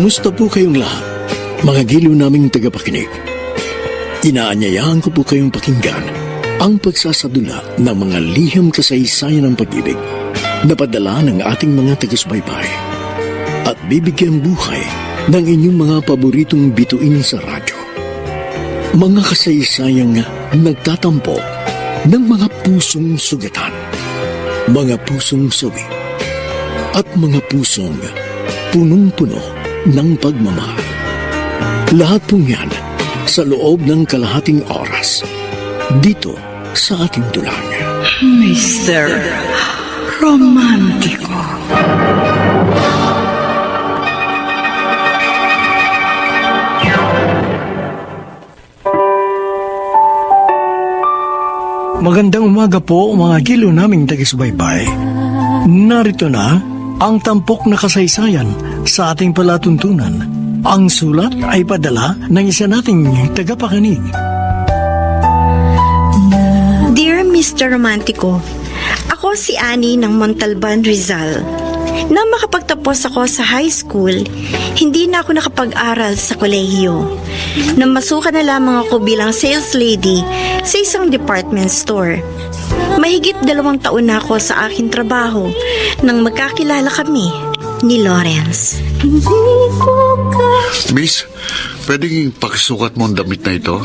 Kumusta po kayong lahat, mga giliw naming tagapakinig? Inaanyayahan ko po kayong pakinggan ang pagsasadula ng mga liham kasaysayan ng pag-ibig na padala ng ating mga taga-subaybay at bibigyan buhay ng inyong mga paboritong bituin sa radyo. Mga kasaysayang nagtatampo ng mga pusong sugatan, mga pusong sawi, at mga pusong punong-puno ng pagmamahal. Lahat pong yan sa loob ng kalahating oras dito sa ating dulang. Mr. Romántico. Magandang umaga po mga giliw naming taga-subaybay. Narito na ang tampok na kasaysayan sa ating palatuntunan. Ang sulat ay padala ng isa nating tagapakinig. Dear Mr. Romantico, ako si Annie ng Montalban, Rizal. Nang makapagtapos ako sa high school, hindi na ako nakapag-aral sa kolehiyo. Namasukan na lamang ako bilang sales lady sa isang department store. Mahigit 2 taon na ako sa aking trabaho nang magkakilala kami ni Lawrence. Miss, pwedeng pakisukat mo ang damit na ito?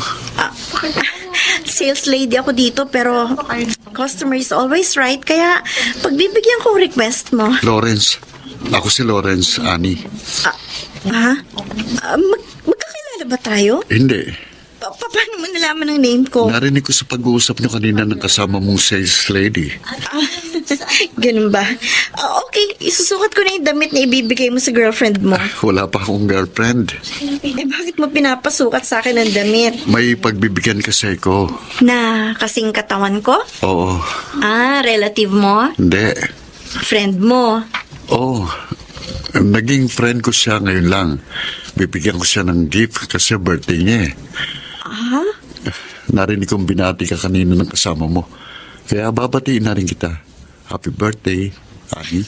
Sales lady ako dito pero customer is always right, kaya pagbibigyan ko request mo. Lawrence. Ako si Lawrence, Annie. Magkakilala ba tayo? Hindi. Paano mo nalaman ang name ko? Narinig ko sa pag-uusap niyo kanina ng kasama mong sales lady. Ganun ba? Okay, isusukat ko na yung damit na ibibigay mo sa girlfriend mo. Wala pa akong girlfriend. Bakit mo pinapasukat sa akin ang damit? May pagbibigyan kasi ko. Na kasing katawan ko? Oo. Relative mo? Hindi. Friend mo? Oo. Naging friend ko siya ngayon lang. Bibigyan ko siya ng gift kasi birthday niya eh. Narinig kong binati ka kanina ng kasama mo. Kaya babatiin na rin kita. Happy birthday, Annie.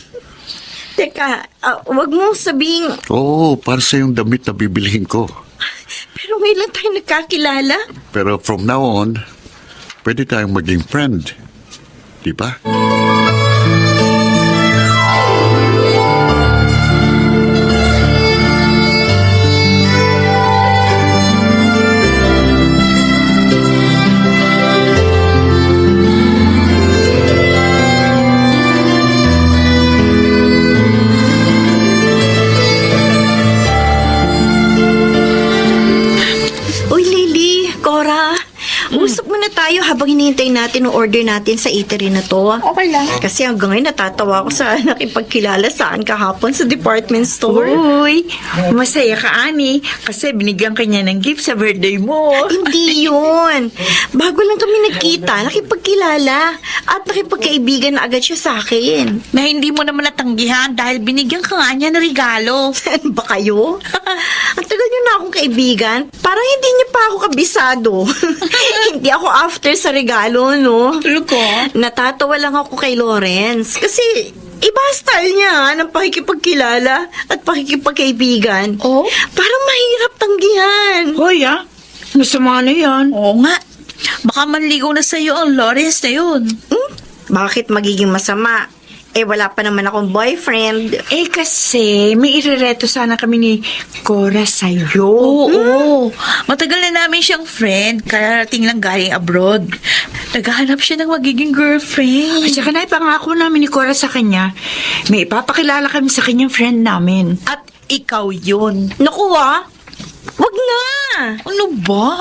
Teka, wag mong sabing... Oo, para sa yung damit na bibilihin ko. Pero ngayon lang tayo nagkakilala. Pero from now on, pwede tayong maging friend. Di ba? Usap muna tayo habang hinihintay natin ang order natin sa eatery na to. Okay lang. Kasi hanggang ngayon natatawa ako sa nakipagkilala saan kahapon sa department store. Uy, masaya ka, Annie, kasi binigyan ka niya ng gift sa birthday mo. Hindi yun. Bago lang kami nagkita, nakipagkilala at nakipagkaibigan na agad siya sa akin. Na hindi mo naman natanggihan dahil binigyan ka nga niya ng regalo. Saan ba kayo? Ang tagal niyo na akong kaibigan. Parang hindi niyo pa ako kabisado. Hindi ako after sa regalo, no? Luko? Natatawa lang ako kay Lawrence. Kasi iba style niya ng pakikipagkilala at pakikipagkaibigan. Oh? Parang mahirap tanggihan. Hoy, masama na yan. Oo nga. Baka manligaw na sa'yo ang Lawrence na yun. Bakit magiging masama? Wala pa naman akong boyfriend. Kasi may irereto sana kami ni Cora sa'yo. Oo. Matagal na namin siyang friend, kararating lang galing abroad. Naghahanap siya ng magiging girlfriend. At saka naipangako namin ni Cora sa kanya, may ipapakilala kami sa kanyang friend namin. At ikaw yun. Naku, wag na! Ano ba?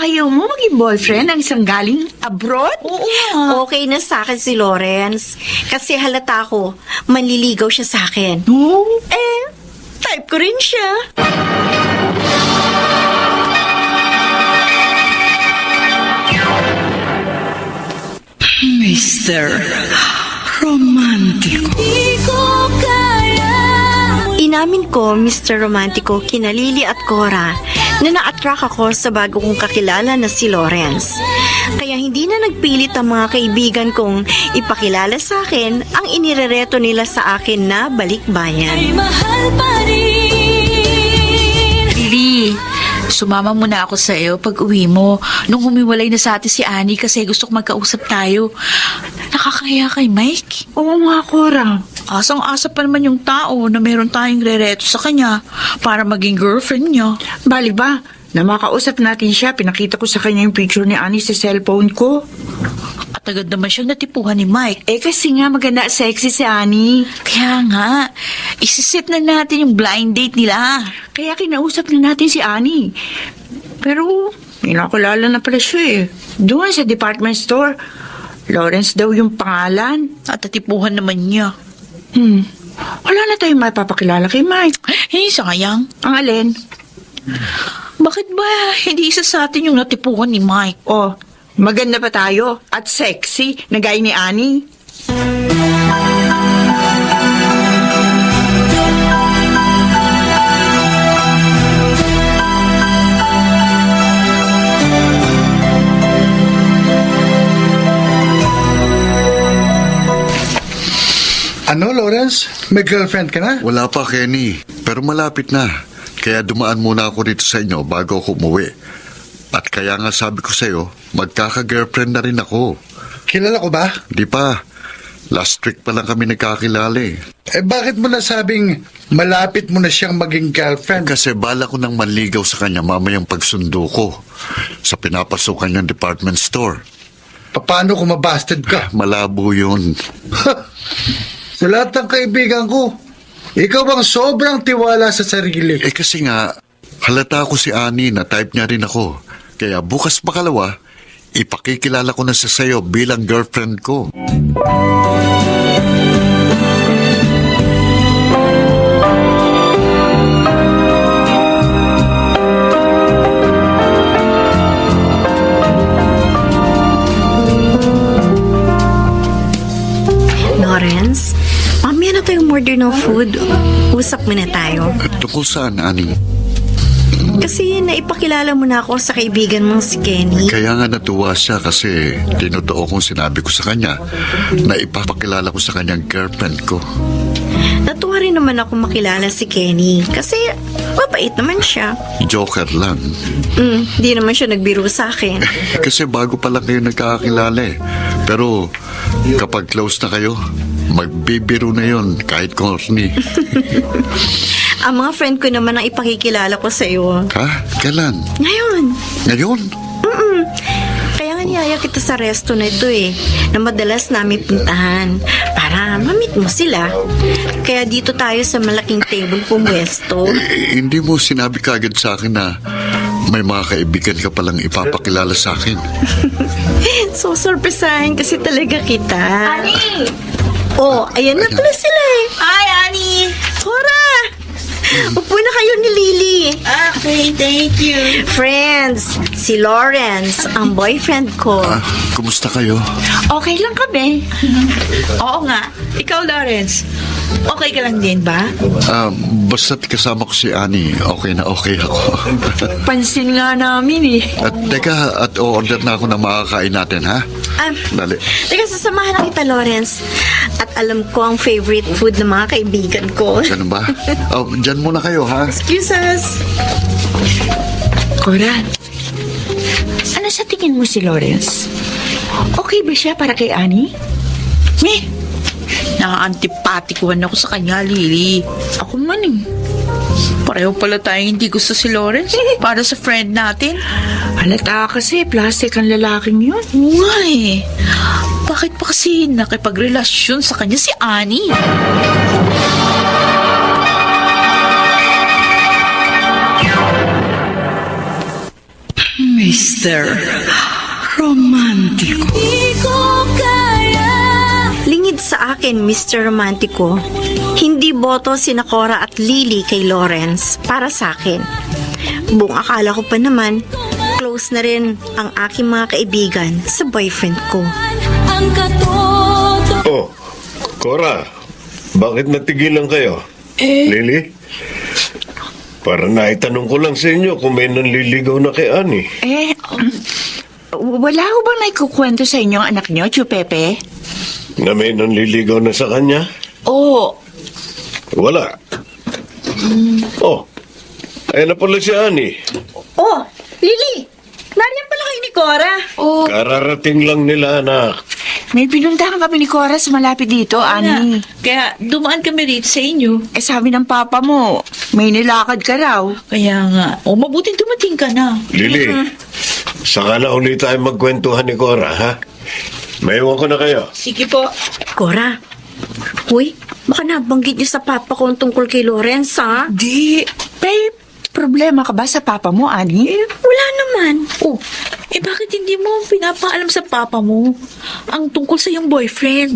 Ayaw mo maging boyfriend ng isang galing abroad? Oo nga. Okay na sa akin si Lawrence. Kasi halata ko, manliligaw siya sa akin. No? Type ko rin siya. Mr. Romantico. Inamin ko, Mr. Romantico, kina Lily at Cora, na na-attract ako sa bago kong kakilala na si Lawrence. Kaya hindi na nagpilit ang mga kaibigan kong ipakilala sa akin ang inirereto nila sa akin na balikbayan. Ay mahal pa rin. Sumama muna ako sa iyo pag uwi mo. Nung humiwalay na sa atin si Annie kasi gusto ko magkausap tayo. Nakakahiya kay Mike. Oo nga, Cora. Asang-asa pa naman yung tao na meron tayong rereto sa kanya para maging girlfriend niya. Bali ba, na makausap natin siya, pinakita ko sa kanya yung picture ni Annie sa cellphone ko. At agad naman siyang natipuhan ni Mike. Kasi nga maganda at sexy si Annie. Kaya nga, isisit na natin yung blind date nila. Kaya kinausap na natin si Annie. Pero, inakulala na pala siya eh. Doon sa department store. Lawrence daw yung pangalan. At natipuhan naman niya. Wala na tayong mapapakilala kay Mike. Sayang. Ang alin? Bakit ba hindi isa sa atin yung natipuhan ni Mike? Oh, maganda pa tayo at sexy na gaya ni Annie. Ano, Lawrence? May girlfriend ka na? Wala pa, Kenny. Pero malapit na. Kaya dumaan muna ako dito sa inyo bago ako umuwi. At kaya nga sabi ko sa'yo, magkaka-girlfriend na rin ako. Kilala ko ba? Di pa. Last week pa lang kami nagkakilala eh. Bakit mo nasabing malapit mo na siyang maging girlfriend? Kasi bala ko nang manligaw sa kanya mamayang pagsundo ko sa pinapasukan niyang department store. Paano kung mabasted ka? Malabo yun. Sa lahat ng kaibigan ko, ikaw bang sobrang tiwala sa sarili? Kasi nga, halata ko si Annie na type niya rin ako. Kaya bukas makalawa, ipakikilala ko na siya sa'yo bilang girlfriend ko. Lawrence, mamaya na tayong order ng food. Usap muna tayo. Tungkol saan, Annie? Kasi naipakilala mo na ako sa kaibigan mong si Kenny. Kaya nga natuwa siya kasi tinotoo kong sinabi ko sa kanya na ipapakilala ko sa kanyang girlfriend ko. Natuwa rin naman ako makilala si Kenny kasi mabait naman siya. Joker lang. Di naman siya nagbiro sa akin. Kasi bago pa lang kayo nagkakakilala eh. Pero kapag close na kayo, magbibiro na yon kahit corny. Ang mga friend ko naman ang ipakikilala ko sa iyo. Ha? Kailan? Ngayon. Ngayon? Kaya nga niyaya kita sa resto na ito eh, na madalas namin puntahan para ma-meet mo sila. Kaya dito tayo sa malaking table pumwesto. Hindi mo sinabi kagad sa akin na may mga kaibigan ka palang ipapakilala sa akin. So, sorpresahin kasi talaga kita. Annie! Oh, ayan na pala sila eh. Hi, Annie! Cora! Upo na kayo ni Lily. Okay, thank you. Friends, si Lawrence, ang boyfriend ko. Kumusta kayo? Okay lang kami. Oo nga. Ikaw, Lawrence. Okay ka lang din ba? Basta't kasama ko si Annie, okay na okay ako. Pansin nga namin eh. At teka, at o-order na ako ng makakain natin, ha? Dali. Teka, sasamahan na kita, Lawrence. At alam ko ang favorite food ng mga kaibigan ko. Ganun ba? Dyan muna kayo, ha? Excuse us. Cora, ano sa tingin mo si Lawrence? Okay ba siya para kay Annie? Naka-antipatikuhan ako sa kanya, Lily. Ako man eh. Pareho pala tayong hindi gusto si Lawrence para sa friend natin. Halata kasi, plastic ang lalaking yun. Why? Bakit pa kasi nakipagrelasyon sa kanya si Annie? Mr. Romantico. Lingid sa akin, Mr. Romantico. Hindi boto sina Cora at Lily kay Lawrence para sa akin. Buong akala ko pa naman, close na rin ang aking mga kaibigan sa boyfriend ko. Oh, Cora, bakit natigilan kayo? Lily? Para naitanong ko lang sa inyo kung may nanliligaw na kay Annie. Wala ho bang naikukwento sa inyo ang anak niyo, Chupepe? Na may nanliligaw na sa kanya? Oo. Wala. Oh, Ayun na pala si Ani. Oh, Lily! Nariyan pala kayo ni Cora. Oh, Kararating lang nila, anak. May pinuntahan kami ni Cora sa malapit dito, Ani. kaya dumaan kami rito sa inyo. Eh sabi ng papa mo, may nilakad ka raw. Kaya nga, mabuting dumating ka na. Lili, saka na ulit tayo magkwentuhan ni Cora, ha? Maiwan ko na kayo. Sige po. Cora, uy, baka nabanggit niyo sa papa ko ang tungkol kay Lawrence, ha? Di, may problema ka ba sa papa mo, Ani? Wala naman. Oh, bakit hindi mo pinapaalam sa papa mo ang tungkol sa iyong boyfriend?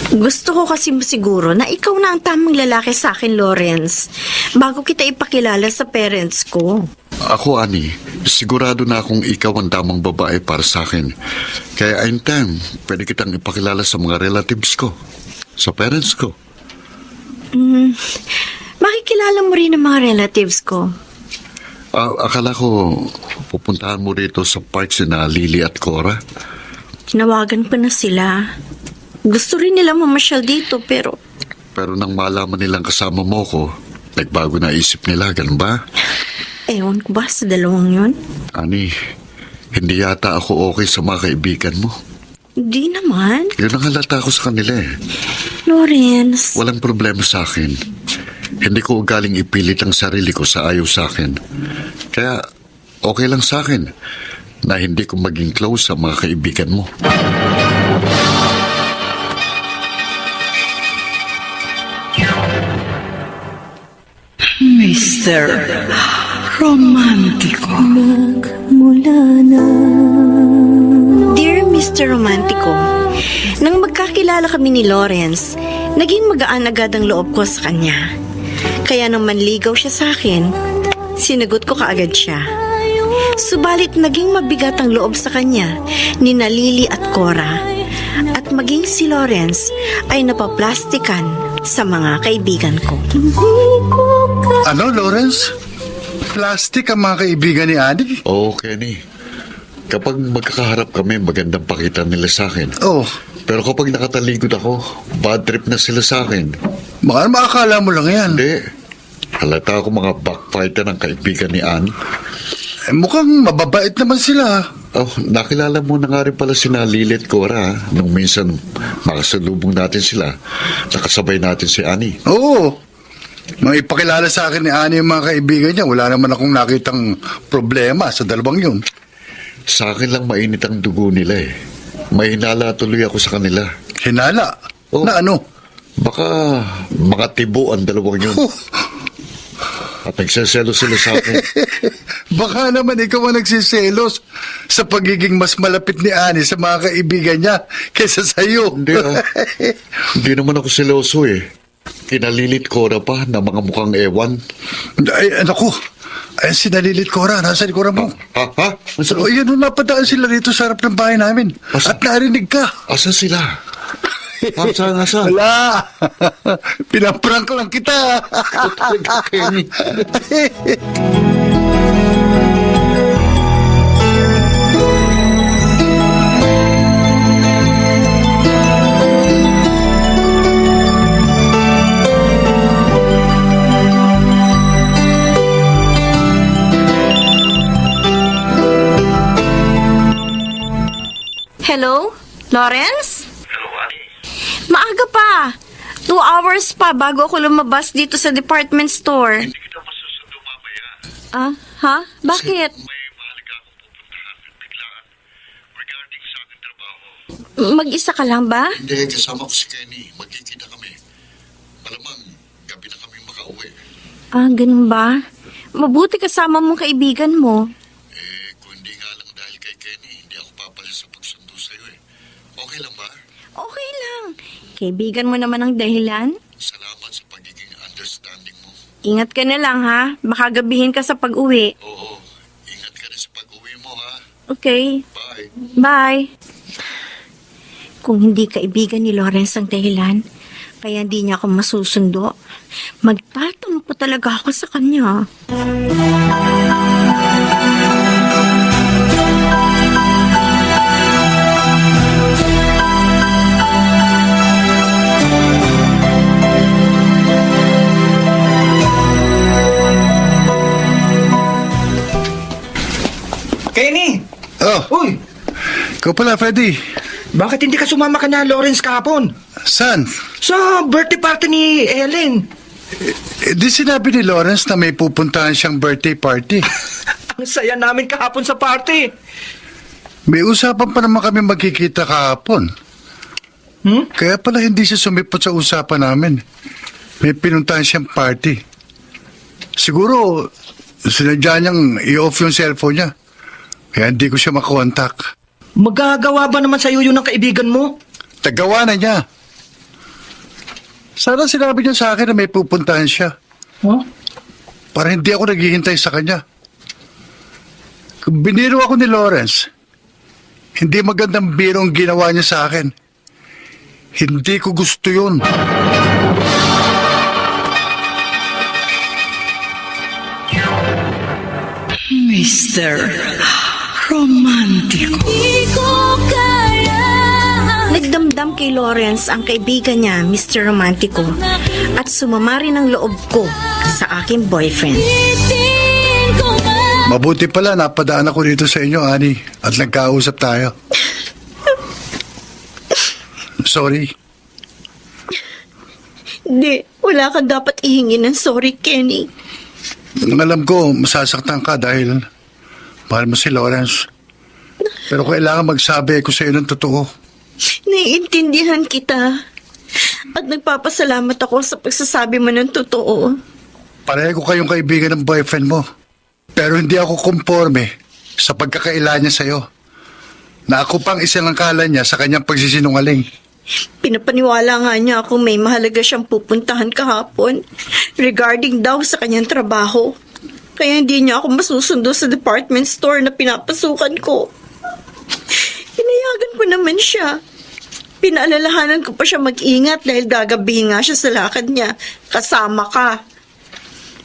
Gusto ko kasi masiguro na ikaw na ang tamang lalaki sa akin, Lawrence, bago kita ipakilala sa parents ko. Ako, Ani, sigurado na akong ikaw ang tamang babae para sa akin. Kaya in time, pwede kitang ipakilala sa mga relatives ko, sa parents ko. Makikilala mo rin ang mga relatives ko. Akala ko, pupuntahan mo rito sa park sina Lily at Cora. Tinawagan pa na sila. Gusto rin nila mamasyal dito, pero Pero nang malaman nilang kasama mo ko, nagbago na isip nila, ganun ba? ewan ko ba sa dalawang yun? Ani, hindi yata ako okay sa mga kaibigan mo. Hindi naman. Yun ang halata ko sa kanila eh. Lawrence, Walang problema sa akin. Hindi ko galing ipilit ang sarili ko sa ayaw sa akin. Kaya okay lang sa akin na hindi ko maging close sa mga kaibigan mo. Mr. Romantico. Dear Mr. Romantico, nang magkakilala kami ni Lawrence, naging magaan agad ang loob ko sa kanya. Kaya nang manligaw siya sa akin, sinagot ko kaagad siya. Subalit naging mabigat ang loob sa kanya ni Lily at Cora, at maging si Lawrence ay napaplastikan sa mga kaibigan ko. Ano, Lawrence? Plastic ang mga kaibigan ni Annie? Oo, Kenny. Kapag magkakaharap kami, magandang pakita nila sa akin. Oh, Pero kapag nakatalikod ako, bad trip na sila sa akin. baka makakala mo lang yan. Hindi. Halata ako mga backfighter ng kaibigan ni Ann. Eh, mukhang mababait naman sila. Oh, nakilala mo na nga rin pala sina Lily at Cora nung minsan makasalubong natin sila. Nakasabay natin si Annie. Oo. Mga ipakilala sa akin ni Annie yung mga kaibigan niya, wala naman akong nakitang problema sa dalawang yun. Sa akin lang mainit ang dugo nila eh. May hinala tuloy ako sa kanila. Hinala? Oh. Na ano? Baka mga tibo ang dalawang yun. Oh, At nagsaselo sila sa akin. baka naman ikaw ang nagsiselos sa pagiging mas malapit ni Annie sa mga kaibigan niya kaysa sa iyo. Hindi Hindi naman ako seloso eh. Kinalilit Cora pa na mga mukhang ewan. Ay, naku. Ay, sinalilit Cora. Nasaan Cora mo? Ha? So, yan, napadaan sila dito sa harap ng bahay namin. Asa- At narinig ka. Asan sila? Asan? Wala. Pinaprank lang kita. Kenny. Hello? Lawrence? Maaga pa. 2 hours pa bago ako lumabas dito sa department store. Hindi kita masusundo mamaya. Ah, ha? Bakit? May mahalaga akong pupuntahan at biglaan regarding sa aking trabaho. Mag-isa ka lang ba? Hindi, kasama ko si Kenny. Magkikita kami. Malamang, gabi na kami makauwi. Ah, ganun ba? Mabuti kasama mong kaibigan mo. Kung hindi nga lang dahil kay Kenny, hindi ako papalis sa pagsundo sa'yo eh. Okay lang ba? Okay lang. Kaibigan mo naman ang dahilan. Salamat sa pagiging understanding mo. Ingat ka na lang ha. Baka gabihin ka sa pag-uwi. Oo, ingat ka rin sa pag-uwi mo ha. Okay. Bye. Bye. Kung hindi kaibigan ni Lawrence ang dahilan, kaya hindi niya ako masusundo, Magtatampo talaga ako sa kanya. Kenny! Oh, Uy! ikaw pala, Freddy. Bakit hindi ka sumama ka na Lawrence kahapon? Saan? Sa birthday party ni Ellen. Di sinabi ni Lawrence na may pupuntahan siyang birthday party. Ang saya namin kahapon sa party. May usapan pa naman kami magkikita kahapon. Kaya pala hindi siya sumipot sa usapan namin. May pinuntahan siyang party. Siguro, sinadya niyang i-off yung cellphone niya. Kaya hindi ko siya makontak. Magagawa ba naman sa'yo yun ng kaibigan mo? Tagawa na niya. Sana sinabi niya sa akin na may pupuntahan siya. Huh? Para hindi ako naghihintay sa kanya. Kung biniro ako ni Lawrence, hindi magandang biro ang ginawa niya sa akin. Hindi ko gusto yun. Mr. Romantico. Nagdamdam kay Lawrence ang kaibigan niya, Mr. Romantico, at sumama rin ang loob ko sa aking boyfriend. Mabuti pala napadaan ako dito sa inyo, Annie, at nagkausap tayo. Sorry. Hindi, wala kang dapat ihingi ng sorry, Kenny. Alam ko, masasaktan ka dahil mahal mo si Lawrence. Pero kailangan magsabi ko sa iyo ng totoo. Naiintindihan kita. At nagpapasalamat ako sa pagsasabi mo ng totoo. Pareho ko kayong kaibigan ng boyfriend mo. Pero hindi ako konforme sa pagkakaila niya sa'yo. Na ako pang isinangkala niya sa kanyang pagsisinungaling. Pinapaniwala nga niya ako may mahalaga siyang pupuntahan kahapon regarding daw sa kanyang trabaho. Kaya hindi niya ako masusundo sa department store na pinapasukan ko. Pinayagan ko naman siya. Pinaalalahanan ko pa siya mag-ingat dahil gagabihin nga siya sa lakad niya. Kasama ka.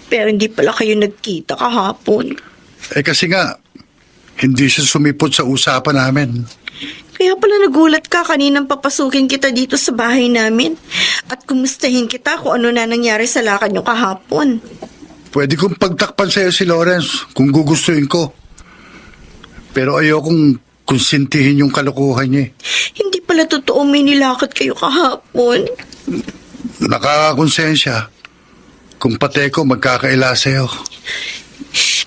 Pero hindi pala kayo nagkita kahapon. Kasi nga, hindi siya sumipot sa usapan namin. Kaya pala nagulat ka kaninang papasukin kita dito sa bahay namin. At kumustahin kita kung ano na nangyari sa lakad niyo kahapon. Pwede kong pagtakpan sa'yo si Lawrence kung gugustuhin ko. Pero ayokong konsintihin yung kalokohan niya. Hindi pala totoo may nilakad kayo kahapon. Nakakakonsensya kung pati ko magkakaila sa'yo.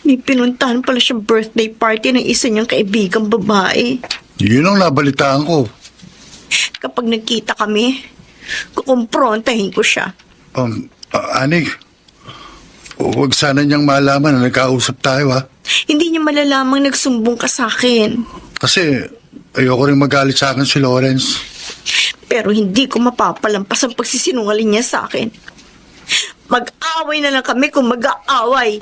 May pinuntahan pala siyang birthday party ng isa niyang kaibigang babae. Yun ang nabalitaan ko. Kapag nagkita kami, kukumprontahin ko siya. Anik, huwag sana niyang malaman na nagkausap tayo, ha? Hindi niya malalamang nagsumbong ka sa akin. Kasi ayoko rin magalit sa akin si Lawrence. Pero hindi ko mapapalampas ang pagsisinungaling niya sa akin. Mag-away na lang kami kung mag-aaway.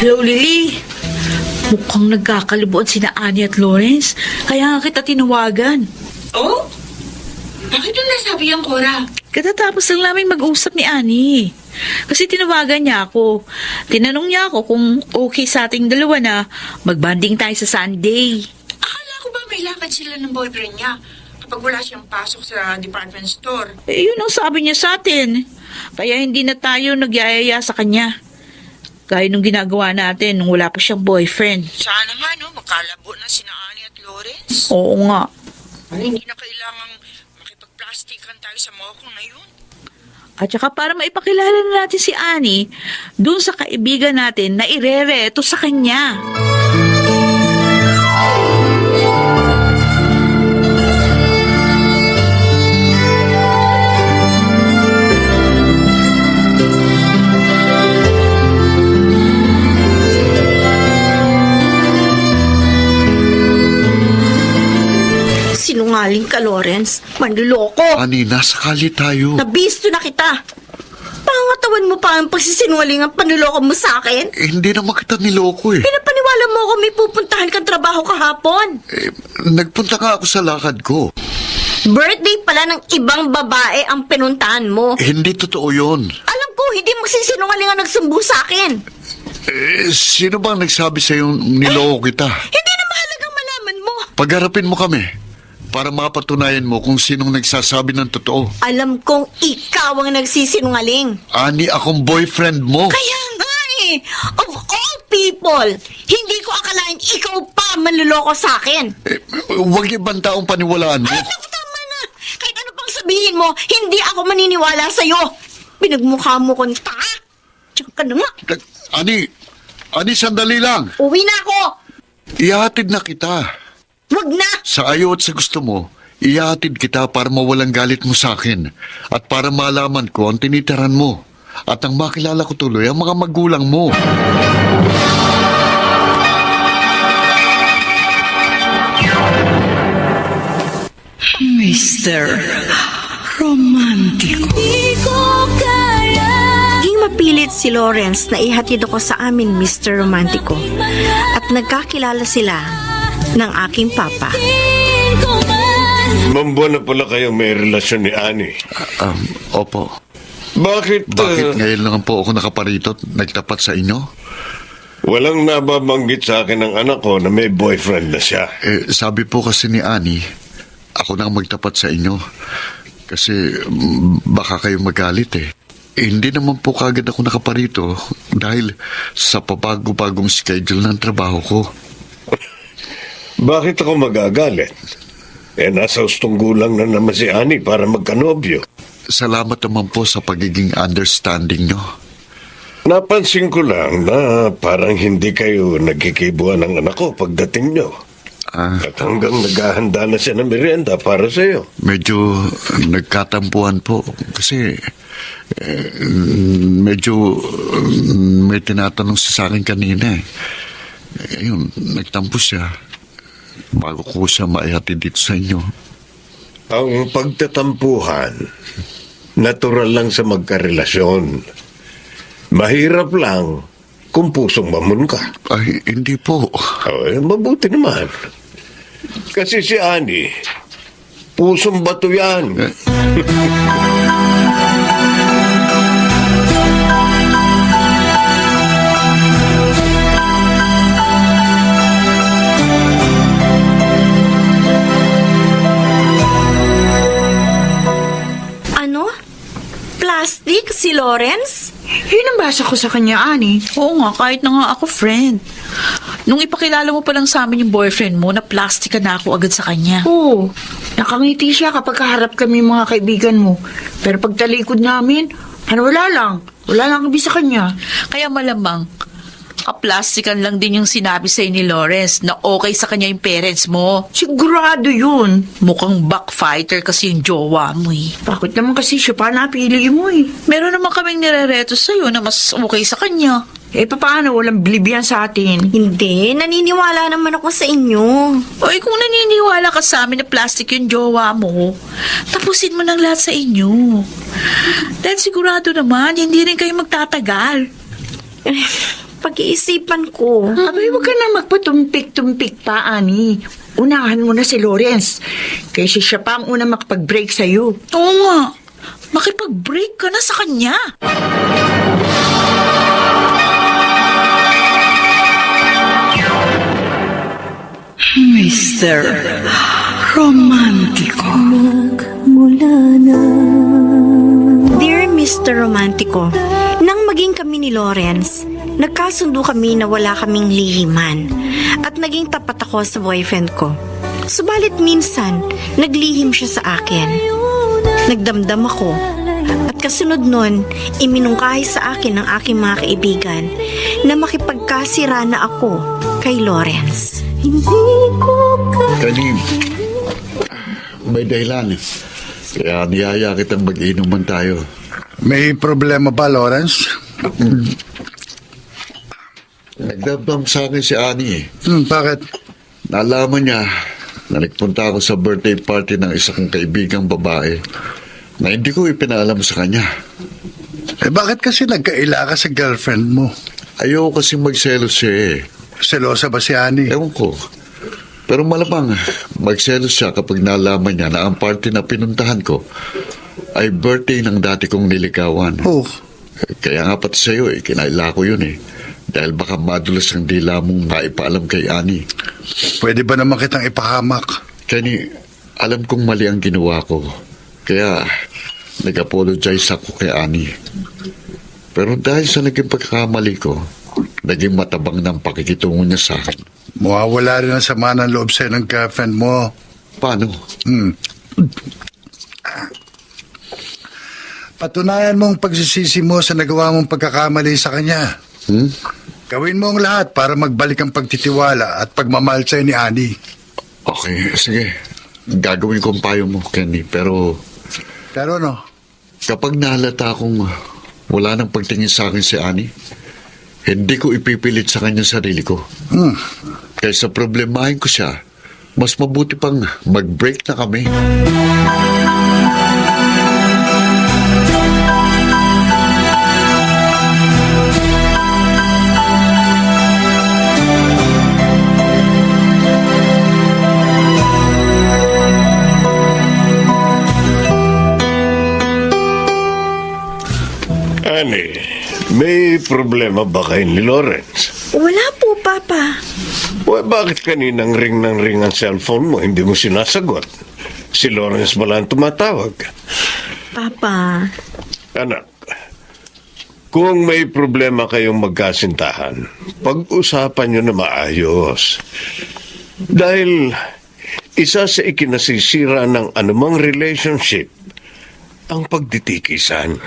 Hello, Lily. Mukhang nagkakalibuan sina Annie at Lawrence. Kaya nga kita tinawagan. Oh? Bakit yung nasabi yan, Cora? Katatapos lang namin mag-usap ni Annie. Kasi tinawagan niya ako. Tinanong niya ako kung okay sa ating dalawa na magbanding tayo sa Sunday. Akala ko ba may lakad sila ng boyfriend niya kapag wala siyang pasok sa department store? Yun ang sabi niya sa atin. Kaya hindi na tayo nagyayaya sa kanya. Gaya nung ginagawa natin nung wala pa siyang boyfriend. Sana nga, no? Magkalabo na sina Annie at Lawrence. Oo nga. Hindi na kailangang makipagplastikan tayo sa mokong na yun. At saka para maipakilala na natin si Annie dun sa kaibigan natin na irereto sa kanya. Sinungaling Sinungaling ka, Lawrence. Manluloko. Ani, nasa kali tayo. Nabisto na kita. Pangatawan mo pa ang pagsisinungaling ang panluloko mo sa akin. Hindi naman kita niloko eh. Pinapaniwala mo ako may pupuntahan kang trabaho kahapon. Nagpunta nga ako sa lakad ko. Birthday pala ng ibang babae ang pinuntahan mo. Hindi totoo yun. Alam ko, hindi magsisinungaling ang nagsumbo sa akin. Sino bang nagsabi sa'yo niloko kita? Hindi na mahalagang malaman mo. Pagharapin mo kami para mapatunayan mo kung sinong nagsasabi ng totoo. Alam kong ikaw ang nagsisinungaling. Ani, akong boyfriend mo. Kaya nga eh, of all people, hindi ko akalain ikaw pa manluloko sa akin. Huwag ibang taong paniwalaan mo. Ay, naku, tama na. Kahit ano pang sabihin mo, hindi ako maniniwala sa'yo. Pinagmukha mo kong tanga. Diyan ka na nga. Ani, sandali lang. Uwi na ako. Ihatid na kita. Wag na. Sa ayaw at sa gusto mo, ihatid kita para mawalang galit mo sa akin at para malaman ko ang tinitiran mo at ang makilala ko tuloy ang mga magulang mo. Mr. Romantico. Naging mapilit si Lawrence na ihatid ako sa amin, Mr. Romantico. At nagkakilala sila ng aking papa. Mambuan na pala kayo may relasyon ni Annie. Opo. Bakit Ngayon lang po ako nakaparito at nagtapat sa inyo? walang nababanggit sa akin ng anak ko na may boyfriend na siya? Sabi po kasi ni Annie, ako na ang magtapat sa inyo. Kasi baka kayo magalit eh. Hindi naman po kagad ako nakaparito dahil sa pabago-bagong schedule ng trabaho ko. Bakit ako magagalit? Nasa ustong gulang na naman si Annie para magkanobyo. Salamat naman po sa pagiging understanding nyo. Napansin ko lang na parang hindi kayo nagkikibuan ng anak ko pagdating nyo. At hanggang naghahanda na siya ng merienda para sa iyo. Medyo nagkatampuan po kasi medyo may tinatanong siya sa akin kanina eh. Ayun, nagtampo siya bago ko siya maihatid dito sa inyo. Ang pagtatampuhan, natural lang sa magkarelasyon. Mahirap lang kung pusong mamon ka. Ay, hindi po. Mabuti naman. Kasi si Annie, pusong bato yan. Ano? Plastic si Lawrence? Yun ang basa ko sa kanya, Ani. Oo nga, kahit na nga ako friend. Nung ipakilala mo pa lang sa amin yung boyfriend mo, na-plastica na ako agad sa kanya. Oo. Nakangiti siya kapag kaharap kami mga kaibigan mo. Pero pag talikod namin, wala lang. Wala lang kami sa kanya. Kaya malamang, kaplastikan lang din yung sinabi sa'yo ni Lawrence na okay sa kanya yung parents mo. Sigurado yun. Mukhang backfighter kasi yung jowa mo eh. Bakit naman kasi siya pa napili mo eh? Meron naman kaming nirereto sa'yo na mas okay sa kanya. Paano? Walang bilib yan sa atin. Hindi, naniniwala naman ako sa inyo. Oy, kung naniniwala ka sa amin na plastic yung jowa mo, tapusin mo ng lahat sa inyo. Dahil sigurado naman, hindi rin kayo magtatagal. Pag-iisipan ko. Abay, huwag ka na magpatumpik-tumpik pa, Ani. Unahan mo na si Lawrence. Kasi siya pa ang una makapag-break sa'yo. Oo nga, makipag-break ka na sa kanya. Mr. Romantico. Dear Mr. Romantico, nang maging kami ni Lawrence, nagkasundo kami na wala kaming lihiman at naging tapat ako sa boyfriend ko. Subalit minsan, naglihim siya sa akin. Nagdamdam ako at kasunod nun, iminungkahi sa akin ng aking mga kaibigan na makipagkasira na ako kay Lawrence. Kanim, may dahilan eh. Kaya niyaya kitang mag-inuman tayo. May problema ba, Lawrence? Nagdamdam sa akin si Annie eh. Bakit? Nalaman niya na nagpunta ako sa birthday party ng isa kong kaibigang babae na hindi ko ipinaalam sa kanya. Bakit kasi nagkaila ka sa girlfriend mo? Ayoko kasi magselos siya eh. Selosa ba si Annie? Ewan ko. Pero malamang magselos siya kapag nalaman niya na ang party na pinuntahan ko ay birthday ng dati kong niligawan. Oh, Kaya nga pati sa'yo eh, kinaila ko yun eh. Dahil baka madulas ang dila mong maipaalam kay Annie. pwede ba naman kitang ipahamak? Kenny, alam kong mali ang ginawa ko. Kaya nag-apologize ako kay Annie. Pero dahil sa naging pagkakamali ko, naging matabang ng pakikitungo niya sa akin. Mawawala rin ang sama ng loob sa'yo ng girlfriend mo. Paano? Patunayan mong pagsisisi mo sa nagawa mong pagkakamali sa kanya. Gawin mo ang lahat para magbalik ang pagtitiwala at pagmamahal sa'yo ni Annie. Okay, sige. Gagawin ko ang payo mo, Kenny. Pero Pero no, kapag nahalata akong wala nang pagtingin sa akin si Annie, hindi ko ipipilit sa kanya sarili ko. Kaysa problemahin ko siya, mas mabuti pang mag-break na kami. Annie, may problema ba kayo ni Lawrence? Wala po, Papa. O bakit kaninang ring ng ring ang cellphone mo, hindi mo sinasagot? Si Lawrence ba lang tumatawag? Papa, Anak, kung may problema kayong magkasintahan, pag-usapan nyo na maayos. Dahil isa sa ikinasisira ng anumang relationship, ang pagditikisan.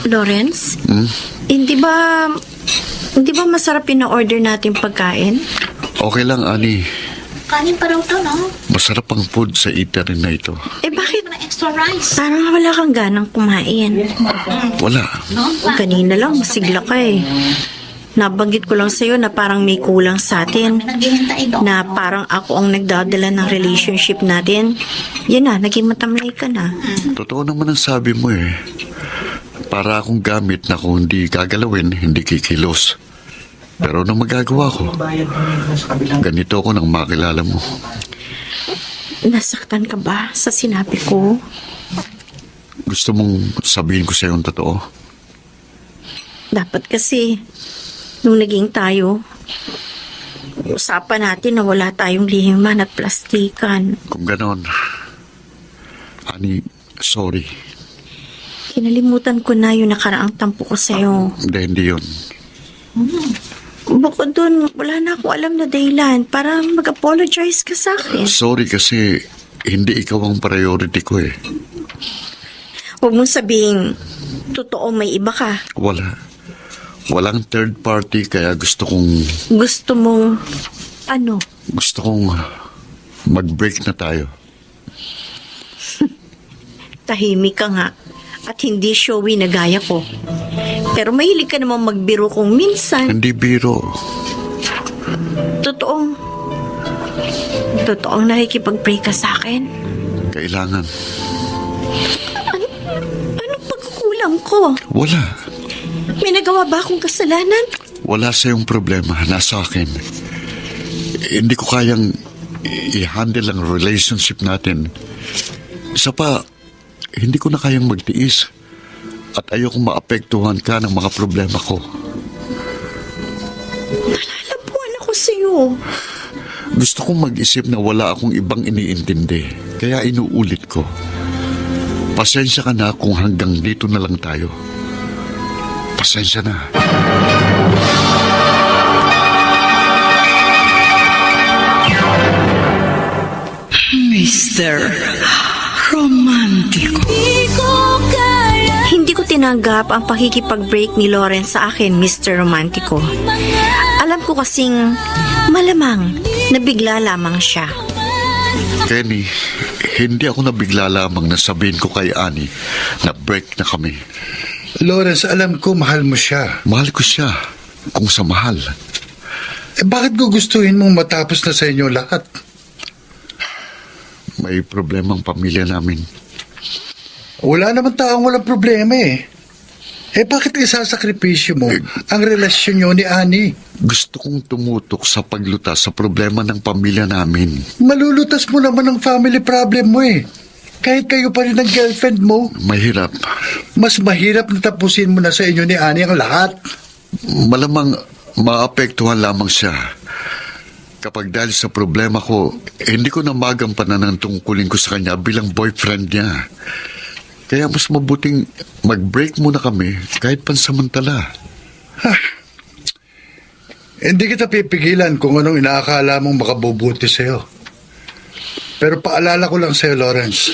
Lawrence? Hindi ba masarap yung na-order natin pagkain? Okay lang, Annie. Kanin pa raw to, no? Masarap ang food sa eatery na ito. Bakit? Na extra rice. Parang wala kang ganang kumain. Wala. No? Kanina lang, masigla ka eh. Nabanggit ko lang sa'yo na parang may kulang sa atin. Naghihintay doon. Na parang ako ang nagdadala ng relationship natin. Yan na, naging matamlay ka na. Totoo naman ang sabi mo eh. Para akong gamit na kung hindi gagalawin, hindi kikilos. Pero nang magagawa ko, ganito ako nang makilala mo. Nasaktan ka ba sa sinabi ko? Gusto mong sabihin ko sa'yo ang totoo? Dapat kasi, nung naging tayo, usapan natin na wala tayong lihiman at plastikan. Kung ganon, Annie, sorry. Kinalimutan ko na yung nakaraang tampo ko sa'yo. Hindi yun. Bukod dun, wala na akong alam na dahilan para mag-apologize ka sa akin. Sorry kasi hindi ikaw ang priority ko eh. Huwag mong sabihin, totoo may iba ka. Wala. Walang third party kaya gusto kong Ano? mag-break na tayo. Tahimik ka nga at hindi showy na gaya ko. Pero mahilig ka namang magbiro kung minsan. Hindi biro. Totoong nakikipag-pray ka sa akin. Kailangan. Anong pagkukulang ko? Wala. May nagawa ba akong kasalanan? Wala sa iyong problema. Nasa akin. Hindi ko kayang i-handle ang relationship natin. Isa pa, hindi ko na kayang magtiis. At ayokong maapektuhan ka ng mga problema ko. Nalalabuan ako sa'yo. Gusto kong mag-isip na wala akong ibang iniintindi. Kaya inuulit ko. Pasensya ka na kung hanggang dito na lang tayo. Pasensya na. Mr. Romantico. Hindi ko tinanggap ang pakikipag-break ni Lawrence sa akin, Mr. Romantico. Alam ko kasing malamang nabigla lamang siya. Kenny, hindi ako nabigla lamang na sabihin ko kay Annie na break na kami. Lawrence, alam ko mahal mo siya. Mahal ko siya kung sa mahal. Bakit gugustuhin mong matapos na sa inyo lahat? May problemang pamilya namin. Wala naman taong walang problema eh. Bakit isasakripisyo mo ang relasyon niyo ni Annie? Gusto kong tumutok sa paglutas sa problema ng pamilya namin. Malulutas mo naman ang family problem mo eh. Kahit kayo pa rin ang girlfriend mo, Mahirap. mas mahirap na tapusin mo na sa inyo ni Annie ang lahat. Malamang maapektuhan lamang siya. Kapag dahil sa problema ko, hindi ko na magampanan ang tungkulin ko sa kanya bilang boyfriend niya. Kaya mas mabuting mag-break muna kami kahit pansamantala. Hindi kita pipigilan kung anong inaakala mong makabubuti sa'yo. Pero paalala ko lang sa'yo, Lawrence,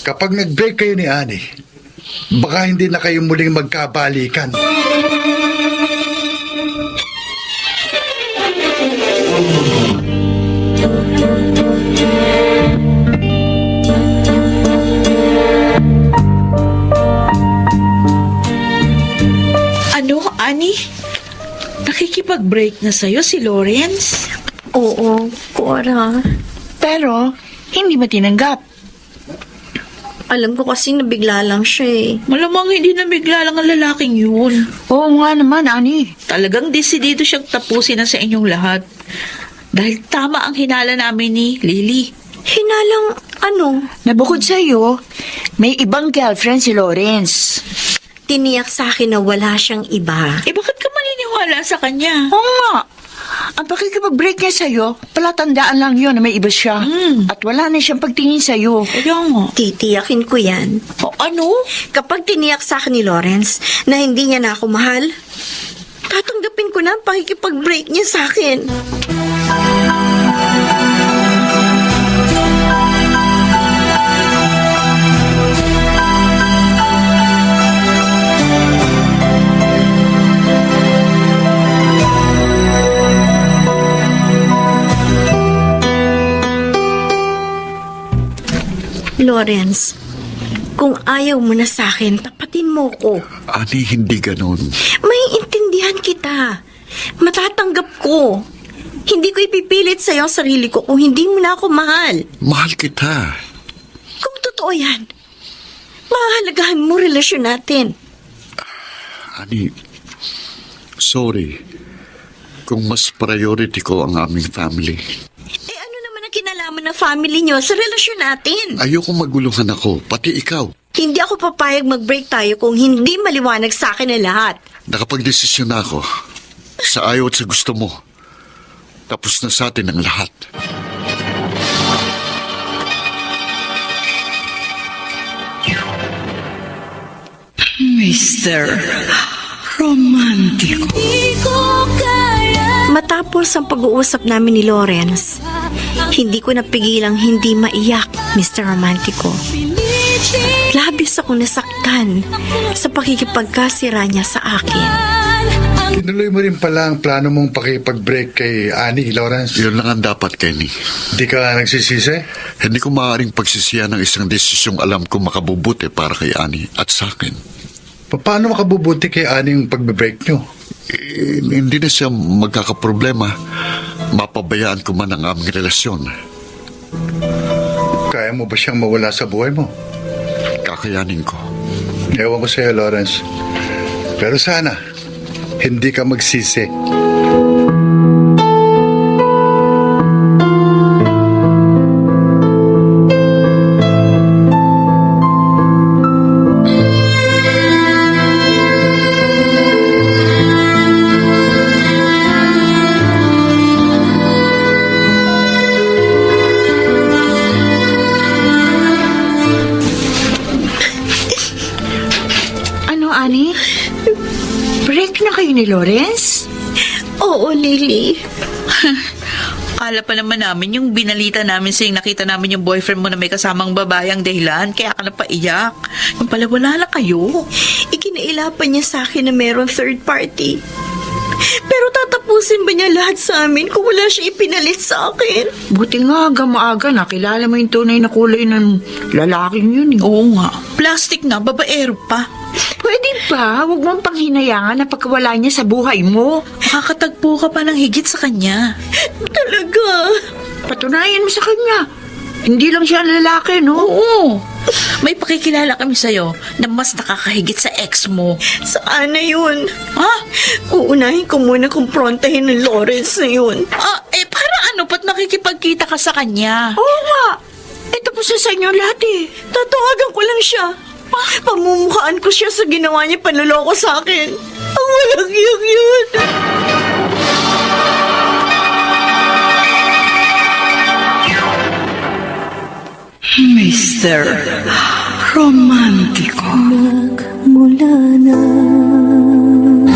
kapag nag-break kayo ni Annie, baka hindi na kayo muling magkabalikan. Ano, Annie? Nakikipag-break na sa'yo si Lawrence? Oo, Cora. Pero, hindi ba tinanggap? Alam ko kasi nabigla lang siya eh. Malamang hindi na bigla lang ang lalaking yun. Oo nga naman, Annie. Talagang desidido siyang tapusin na sa inyong lahat. Dahil tama ang hinala namin ni Lily. Hinalang ano? Nabukod sa iyo, may ibang girlfriend si Lawrence. Tiniyak sa akin na wala siyang iba. Bakit ka maniniwala sa kanya? Oo nga. Ang pakikipag-break niya sa'yo, palatandaan lang yun na may iba siya. At wala na siyang pagtingin sa'yo. Kaya nga. Titiyakin ko yan. O, ano? Kapag tiniyak sa akin ni Lawrence na hindi niya na ako mahal, tatanggapin ko na ang pakikipag-break niya sa akin. Lawrence, kung ayaw mo na sa akin, tapatin mo ko. Annie, hindi ganon. May intindihan kita. Matatanggap ko. Hindi ko ipipilit sa'yo ang sarili ko kung hindi mo na ako mahal. Mahal kita. Kung totoo yan, mahalagahan mo relasyon natin. Annie, sorry kung mas priority ko ang aming family. Ano naman ang kinalaman ng family nyo sa relasyon natin? Ayoko maguluhan ako, pati ikaw. Hindi ako papayag mag-break tayo kung hindi maliwanag sa akin ang lahat. Nakapagdesisyon na ako. Sa ayaw at sa gusto mo. Tapos na sa atin ang lahat. Mr. Romantico. Matapos ang pag-uusap namin ni Lawrence, hindi ko napigilang hindi maiyak, Mr. Romantico. Labis akong nasaktan sa pakikipagkasira niya sa akin. Tinuloy mo rin pala ang plano mong pakipag-break kay Annie, Lawrence. Yun lang ang dapat, Kenny. Di ka nagsisisi? Hindi ko maaaring pagsisiyan ng isang desisyong alam ko makabubuti para kay Annie at sa akin. Paano makabubuti kay Annie yung pagbe-break nyo? Hindi na siya magkakaproblema. Mapabayaan ko man ang aming relasyon. Kaya mo ba siyang mawala sa buhay mo? Kakayanin ko. Ewan ko sa'yo, Lawrence. Pero sana, hindi ka magsisi. Ano, Annie? Break na kayo ni Lawrence? Oo, Lily. Akala pa naman namin yung binalita namin sa'yo, nakita namin yung boyfriend mo na may kasamang babae ang dahilan, kaya ka napaiyak. Yung pala wala na kayo. Pinaila pa niya sa akin na meron third party. Pero tatapusin ba niya lahat sa amin kung wala siya ipinalit sa akin? Buti nga aga-maaga nakilala mo yung tunay na kulay ng lalaking yun eh. Oo nga. Plastic na, babaero pa. Pwede ba? Huwag mong panghinayangan na pagkawala niya sa buhay mo. Makakatagpo ka pa ng higit sa kanya. Talaga? Patunayan mo sa kanya. Hindi lang siya lalaki, no? Oo. May pakikilala kami sa'yo na mas nakakahigit sa ex mo. Saan na yun? Ha? Uunahin ko muna kumprontahin ng Lawrence na yun. Para ano? Ba't nakikipagkita ka sa kanya? Oo nga. Ito po sa inyo lahat eh. Tatawagan ko lang siya. Pamumukhaan ko siya sa ginawa niya panloloko sa akin. Ang walang iyang yun. Mr. Romantico.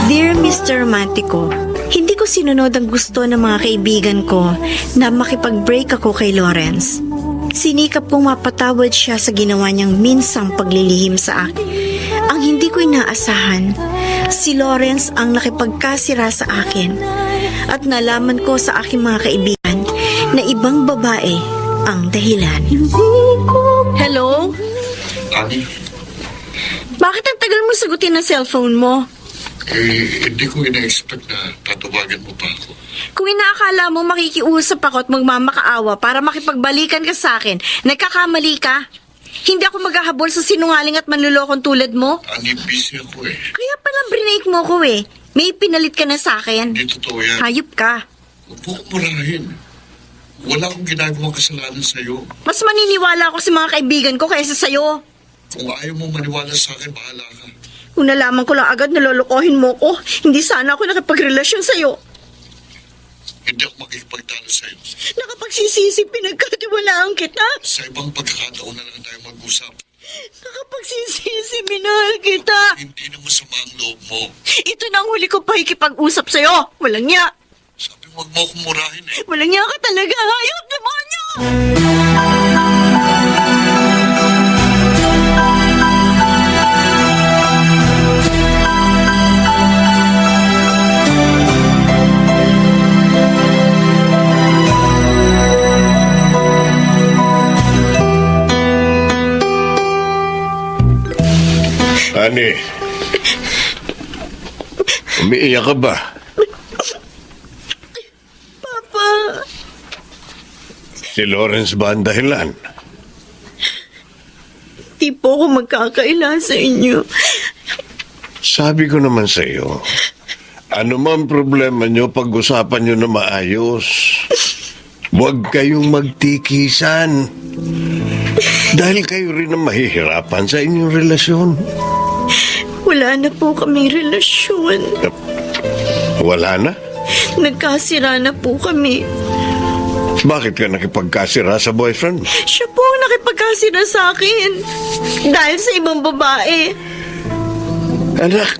Dear Mr. Romantico, hindi ko sinunod ang gusto ng mga kaibigan ko na makipag-break ako kay Lawrence. Sinikap kong mapatawad siya sa ginawa niyang minsang paglilihim sa akin. Ang hindi ko inaasahan, si Lawrence ang nakipagkasira sa akin. At nalaman ko sa aking mga kaibigan na ibang babae ang dahilan. Hello? Ani, Bakit ang tagal mo sagutin ang cellphone mo? hindi ko ina-expect na tatawagan mo pa ako. Kung inaakala mo makikiusap ako at magmamakaawa para makipagbalikan ka sa akin, nagkakamali ka. Hindi ako maghahabol sa sinungaling at manlulokong tulad mo. Ani, busy ako eh. Kaya pala break mo ko eh. May pinalit ka na sa akin. Hindi totoo yan. Hayop ka. Huwag mo kong murahin. Wala akong ginagawang kasalanan sa'yo. Mas maniniwala ako sa mga kaibigan ko kaysa sa'yo. Kung ayaw mo maniwala sa akin, bahala ka. Kung nalaman ko lang agad na lolokohin mo ko, hindi sana ako nakipagrelasyon sa'yo. Hindi ako makikipagtalo sa'yo. Nakapagsisisi, pinagkatiwalaan kita. Sa ibang pagkakataon na lang tayo mag-usap. Nakapagsisisi, minahal kita. Hindi na masama ang loob mo. Ito na ang huli ko pakikipag-usap sa'yo. Walang niya. Sabi mo, huwag mo akong murahin eh. Walang niya ka talaga. Hayop, demonyo! Ani, umiiyak ka ba? Papa, Si Lawrence ba ang dahilan? di po ako magkakaila sa inyo. Sabi ko naman sa iyo, ano man problema nyo, pag-usapan nyo na maayos. Huwag kayong magtikisan. Dahil kayo rin ang mahihirapan sa inyong relasyon. Wala na po kaming relasyon. Wala na? Nagkasira na po kami. Bakit ka nakipagkasira sa boyfriend mo? Siya po ang nakipagkasira sa akin. Dahil sa ibang babae. Anak,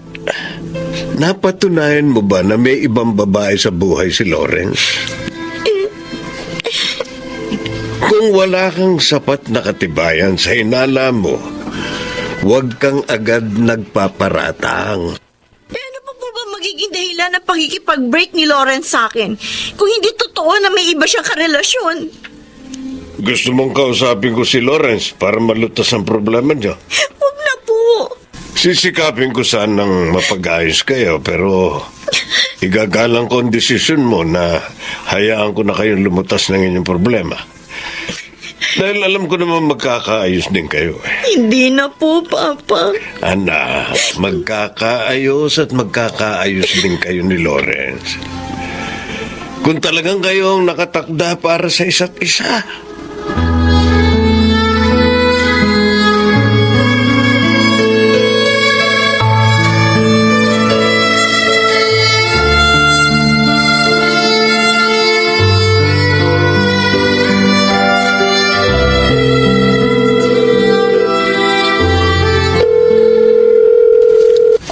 napatunayan mo ba na may ibang babae sa buhay si Lawrence? Kung wala kang sapat na katibayan sa hinala mo, huwag kang agad nagpaparatang. Ano pa po ba magiging dahilan ng pakikipag-break ni Lawrence sa akin? Kung hindi totoo na may iba siyang karelasyon. Gusto mong kausapin ko si Lawrence para malutas ang problema niyo? Huwag na po. Sisikapin ko sanang mapag-ayos kayo, pero igagalang ko ang desisyon mo na hayaan ko na kayong lumutas ng inyong problema. Dahil alam ko naman magkakaayos din kayo eh. Hindi na po, Papa. Anak, magkakaayos at magkakaayos din kayo ni Lawrence. Kung talagang kayo ang nakatakda para sa isa't isa.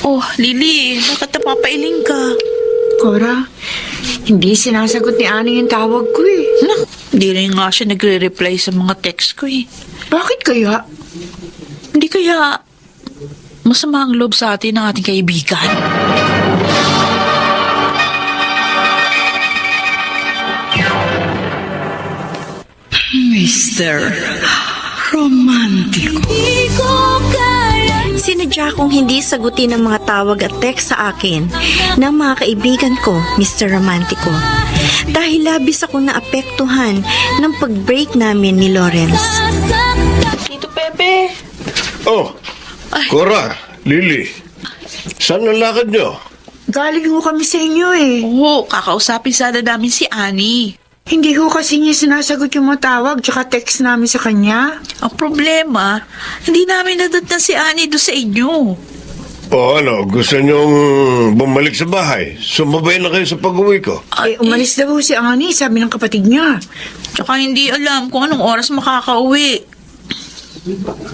Oh, Lily, bakit napapailing ka? Cora, hindi sinasagot ni Ani yung tawag ko eh. Hindi rin nga siya nagre-reply sa mga text ko eh. Bakit kaya? Hindi kaya masama ang loob sa atin ng ating kaibigan. Mr. Romantico. Sinadya kong hindi sagutin ang mga tawag at text sa akin ng mga kaibigan ko, Mr. Romantico. Dahil labis ako naapektuhan ng pag-break namin ni Lawrence. Tito Pepe. Oh, Cora, Lily. Saan ang lakad nyo? Galing ho kami sa inyo eh. Oo, kakausapin sana namin si Annie. Hindi ho kasi niya sinasagot yung mga tawag tsaka text namin sa kanya. Ang problema, hindi namin nadatnan si Annie doon sa inyo. O ano, gusto nyong bumalik sa bahay? Sumabay na kayo sa pag-uwi ko. Umalis daw ho si Ani, sabi ng kapatid niya. Tsaka hindi alam kung anong oras makakauwi.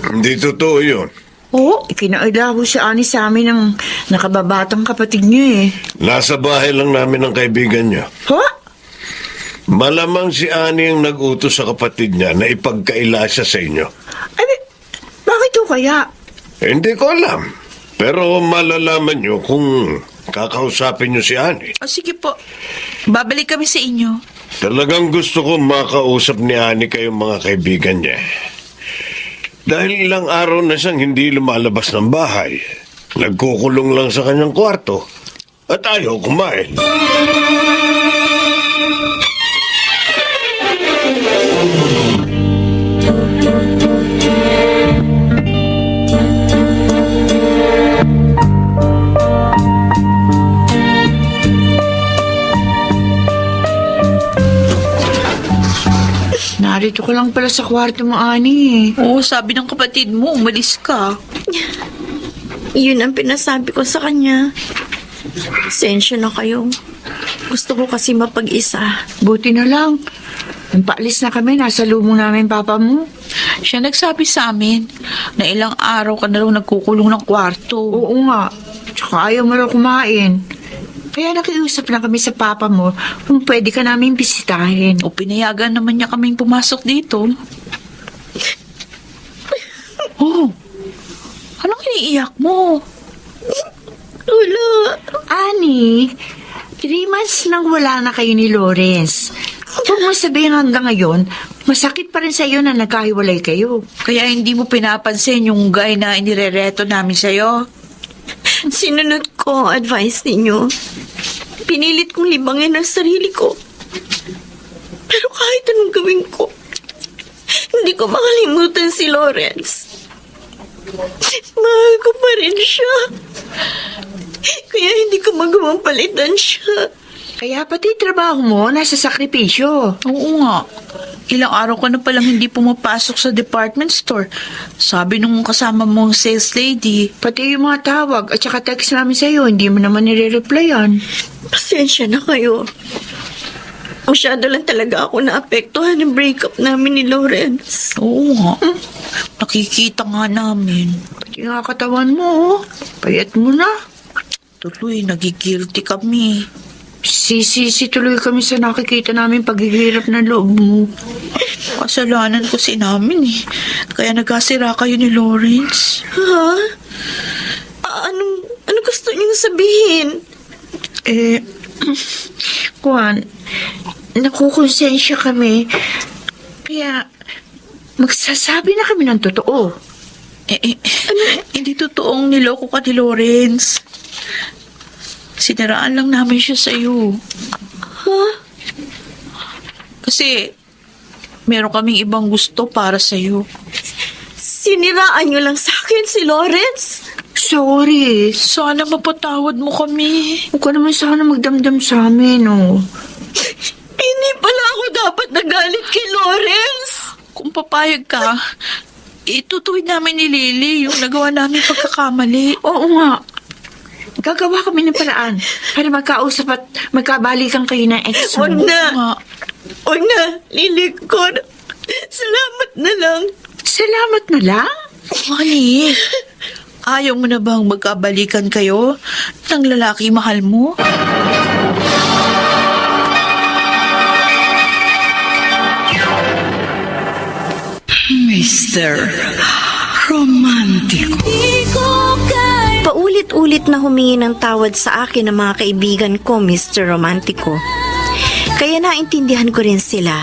Hindi totoo yun. Oo, ikinaila ho si Ani sa amin ng nakababatang kapatid niya eh. Nasa bahay lang namin ang kaibigan niya. Ha? Malamang si Ani ang nag-utos sa kapatid niya na ipagkaila siya sa inyo. Ay, bakit ho kaya? Hindi ko alam. Pero malalaman niyo kung kakausapin niyo si Ani. O sige po, babalik kami sa inyo. Talagang gusto ko makausap ni Ani kayong mga kaibigan niya. Dahil ilang araw na siyang hindi lumalabas ng bahay. Nagkukulong lang sa kanyang kwarto. At ayaw kumain. Narito ka lang pala sa kwarto mo, Ani. Oo, sabi ng kapatid mo, umalis ka. Yun ang pinasabi ko sa kanya. Sensya na kayo. Gusto ko kasi mapag-isa. Buti na lang. Nung paalis na kami, nasa lumong namin papa mo. Siya nagsabi sa amin na ilang araw ka na raw nagkukulong ng kwarto. Oo nga. Tsaka ayaw mo raw kumain. Kaya nakiusap na kami sa papa mo kung pwede ka namin bisitahin. O pinayagan naman niya kaming pumasok dito. Oh, anong iniiyak mo? Wala. Ani, 3 months nang wala na kayo ni Lawrence. Huwag mo sabihin hanggang ngayon, masakit pa rin sa iyo na nagkahiwalay kayo. Kaya hindi mo pinapansin yung guy na inirereto namin sa'yo? Sinunod ko ang advice ninyo. Pinilit kong libangin ang sarili ko. Pero kahit anong gawin ko, hindi ko makalimutan si Lawrence. Mahal ko pa rin siya. Kaya hindi ko magawang palitan siya. Kaya pati trabaho mo nasa sakripisyo. Oo nga. Ilang araw ka na palang hindi pumapasok sa department store. Sabi nung kasama mong sales lady. Pati yung mga tawag at saka text namin sa'yo, hindi mo naman nire-replyan. Pasensya na kayo. Masyado lang talaga ako naapektuhan ng breakup namin ni Lawrence. Oo nga. Nakikita nga namin. Pati nga katawan mo, payat mo na. Tuloy, nagigilty kami. Sisisi tuloy kami sa nakikita namin paghihirap ng loob mo. Kasalanan ko si namin eh. Kaya nagkasira kayo ni Lawrence. Ha? Ano gusto niyong sabihin? Juan, nakukonsensya kami. Kaya, magsasabi na kami ng totoo. Hindi totoong niloko ka ni Lawrence. Siniraan lang namin siya sa'yo. Ha? Kasi, meron kaming ibang gusto para sa'yo. Siniraan niyo lang sa akin si Lawrence? Sorry. Sana mapatawad mo kami. Huwag ka naman sana magdamdam sa amin, oh. Hindi pala ako dapat nagalit kay Lawrence. Kung papayag ka, itutuwid namin ni Lily yung nagawa namin pagkakamali. Oo nga. Gagawa kami ng paraan para magkausap at magkabalikan kayo ng ex mo. Huwag na. Nga. Huwag na. Lilikod. Salamat na lang. Salamat na lang? Honey, ayaw mo na bang magkabalikan kayo ng lalaki mahal mo? Mr. Romantico. Paulit-ulit na humingi ng tawad sa akin ng mga kaibigan ko, Mr. Romantico. Kaya naintindihan ko rin sila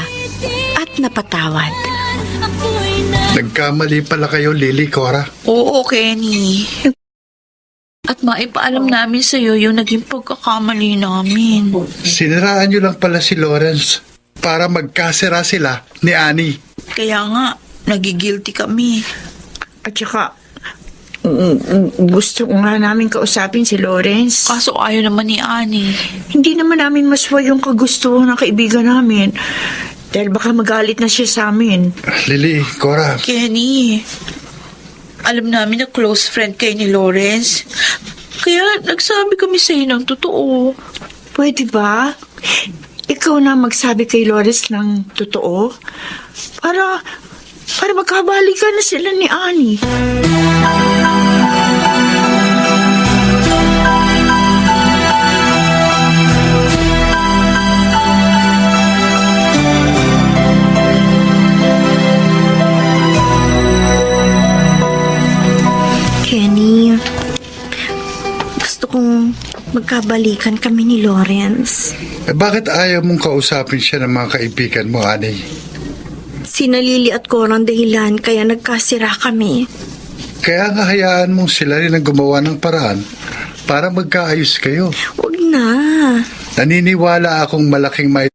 at napatawad. Nagkamali pala kayo, Lily, Cora. Oo, Kenny. At maipaalam namin sa'yo yung naging pagkakamali namin. Siniraan nyo lang pala si Lawrence para magkasira sila ni Annie. Kaya nga, nagigilty kami. At saka, gusto ko nga namin kausapin si Lawrence. Kaso ayaw naman ni Annie. Hindi naman namin maswa yung kagustuhan ng kaibigan namin. Dahil baka magalit na siya sa amin. Lily, Cora, Kenny, alam namin na close friend kayo ni Lawrence. Kaya nagsabi kami sa'yo ng totoo. Pwede ba? Ikaw na magsabi kay Lawrence ng totoo? Para magkabalikan na sila ni Annie. Kenny, gusto kong magkabalikan kami ni Lawrence. bakit ayaw mong kausapin siya ng mga kaibigan mo, Annie? Sina Lily at Cora ang dahilan kaya nagkasira kami. Kaya nga hayaan mong sila rin ang gumawa ng paraan para magkaayos kayo. Huwag na. Naniniwala akong malaking may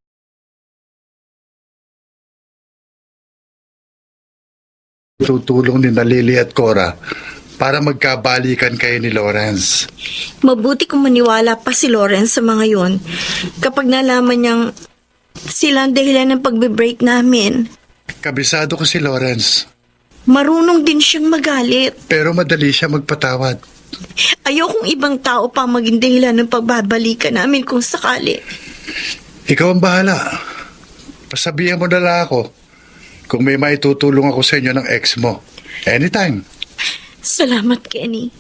tutulong ni Lily at Cora para magkabalikan kayo ni Lawrence. Mabuti kung maniwala pa si Lawrence sa mga yon kapag nalaman niyang sila ang dahilan ng pagbe-break namin. Kabisado ko si Lawrence, Marunong din siyang magalit. pero madali siya magpatawad. Ayokong ibang tao pa maging dahilan ng pagbabalikan namin kung sakali. Ikaw ang bahala. Pasabihan mo na lang ako kung may maitutulong ako sa inyo ng ex mo. Anytime. Salamat, Kenny.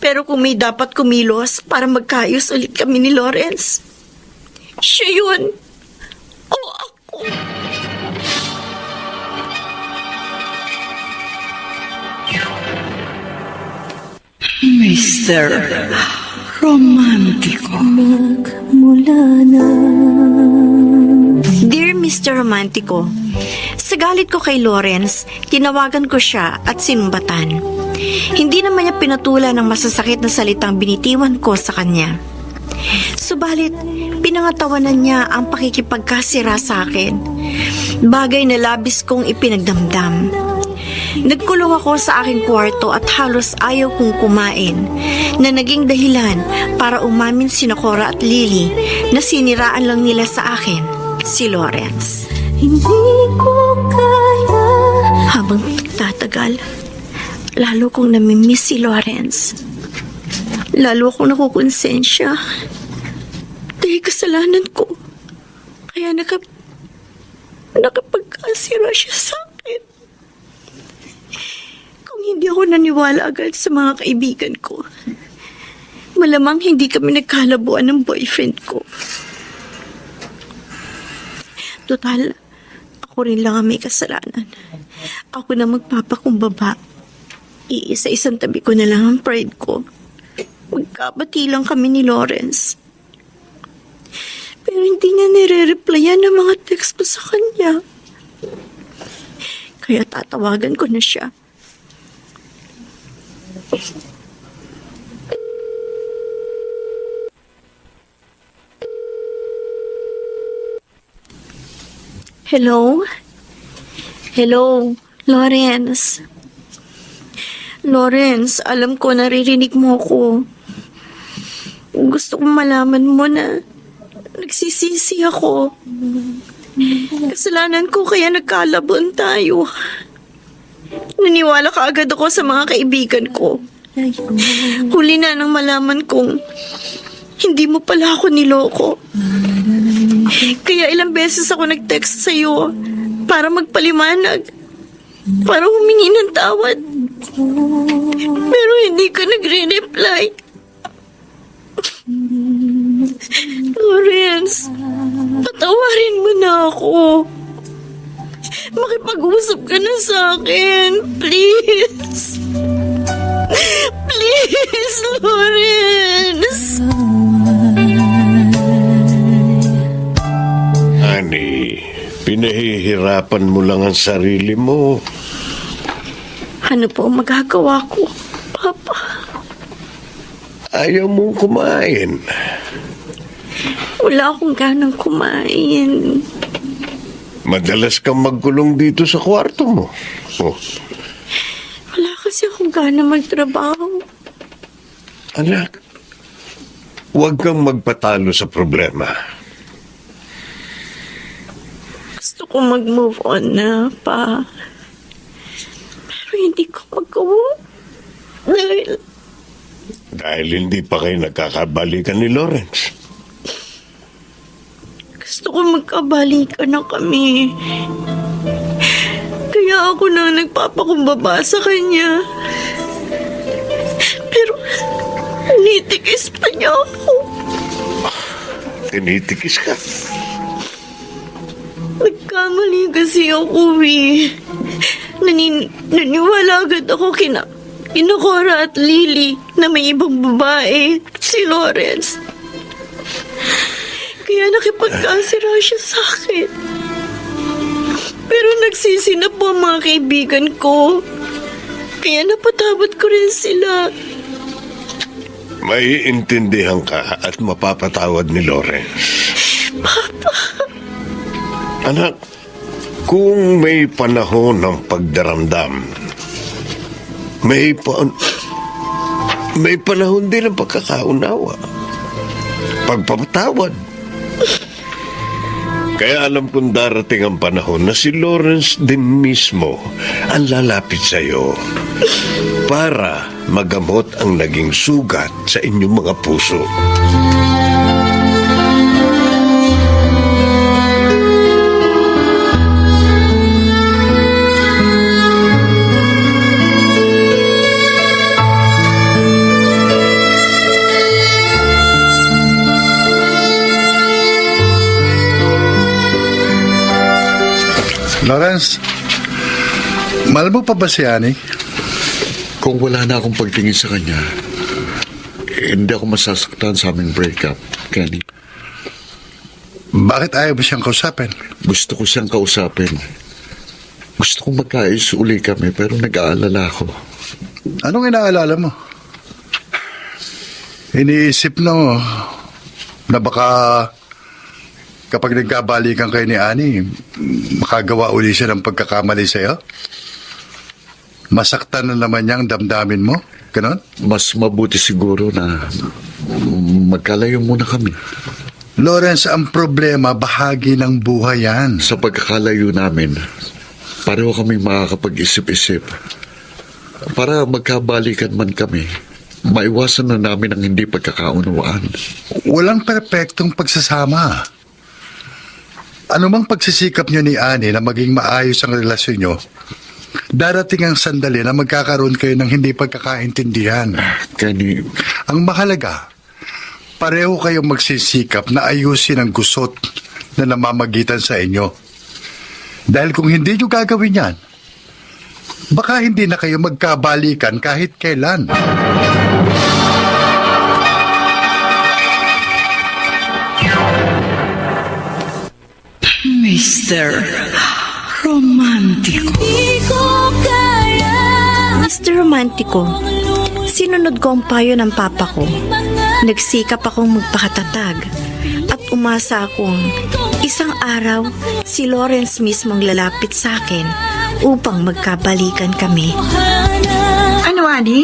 Pero kung may dapat kumilos para magkaayos ulit kami ni Lawrence, siya yun. O ako. Mr. Romantico. Dear Mr. Romantico, sa galit ko kay Lawrence, tinawagan ko siya at sinumbatan. Hindi naman niya pinatula ng masasakit na salitang binitiwan ko sa kanya. Subalit, pinangatawanan niya ang pakikipagkasira sa akin. Bagay na labis kong ipinagdamdam. Nagkulong ako sa aking kwarto at halos ayaw kong kumain na naging dahilan para umamin si Cora at Lily na siniraan lang nila sa akin si Lawrence. Hindi ko kaya. Habang tatagal, lalo kong namimiss si Lawrence. Lalo akong nakukonsensya. Dahil kasalanan ko. Kaya nakapagkasira siya sa akin. Kung hindi ako naniwala agad sa mga kaibigan ko, malamang hindi kami nagkalabuan ng boyfriend ko. Total, ako rin lang ang may kasalanan. Ako na magpapakumbaba. Iisa-isang tabi ko na lang ang pride ko. Magkabati lang kami ni Lawrence. Pero hindi niya nire-replyan ang mga text ko sa kanya. Kaya tatawagan ko na siya. Hello? Hello, Lawrence. Lawrence, alam ko naririnig mo ko. Gusto kong malaman mo na nagsisisi ako. Kasalanan ko kaya nagkalabon tayo. Naniwala ka agad ako sa mga kaibigan ko. Huli na nang malaman kong hindi mo pala ako niloko. Kaya ilang beses ako nag-text sa'yo para magpaliwanag, para humingi ng tawad. Pero hindi ka nagre-reply. Lawrence, patawarin mo na ako. Makipag-usap ka na sa akin. Please. Please. Miss Lawrence! Ani, pinahihirapan mo lang ang sarili mo. Ano po ang magagawa ko, Papa? Ayaw mong kumain. Wala akong ganang kumain. Madalas kang magkulong dito sa kwarto mo. Oh, Wala kasi akong gana magtrabaho. anak, huwag kang magpatalo sa problema. Gusto ko mag-move on na, Pa. Pero hindi ko magawa. Dahil hindi pa kayo nagkakabalikan ni Lawrence. Gusto ko magkabalikan na kami. Kaya ako na nagpapakumbaba sa kanya. Pero, nitikis pa niya ako. Tinitikis ka. Nagkamali kasi ako eh. Naniwala agad ako kina Cora at Lily na may ibang babae, si Lawrence. Kaya nakipagkasira siya sa akin. Pero nagsisi na po ang mga kaibigan ko. Kaya napatawad ko rin sila. Maiintindihan ka at mapapatawad ni Lawrence. Papa, Anak, kung may panahon ng pagdaramdam, may panahon din ng pagkakaunawa. Pagpapatawad. Kaya alam kong darating ang panahon na si Lawrence din mismo ang lalapit sa iyo para magamot ang naging sugat sa inyong mga puso. Lawrence, mahal mo pa ba si Annie? Kung wala na akong pagtingin sa kanya, hindi ako masasaktan sa aming breakup, Kenny. Bakit ayaw mo siyang kausapin? Gusto ko siyang kausapin. Gusto kong magkaayos uli kami, pero nag-aalala ako. Anong inaalala mo? Iniisip na baka kapag nagkabalikan kayo ni Annie, makagawa uli siya ng pagkakamali sa'yo? Masaktan na naman niyang damdamin mo? Ganon? Mas mabuti siguro na magkalayo muna kami. Lawrence, ang problema, bahagi ng buhay yan. Sa pagkakalayo namin, pareho kaming makakapag-isip-isip. Para magkabalikan man kami, maiwasan na namin ang hindi pagkakaunawaan. Walang perpektong pagsasama. Anumang pagsisikap niyo ni Annie na maging maayos ang relasyon niyo, darating ang sandali na magkakaroon kayo ng hindi pagkakaintindihan. Kenny, Ang mahalaga, pareho kayong magsisikap na ayusin ang gusot na namamagitan sa inyo. Dahil kung hindi niyo gagawin yan, baka hindi na kayo magkabalikan kahit kailan. Mr. Romantico. Mr. Romantico, sinunod ko ang payo ng papa ko. Nagsikap akong magpakatatag at umasa akong isang araw si Lawrence mismong lalapit sa akin upang magkabalikan kami. Ano, Ani?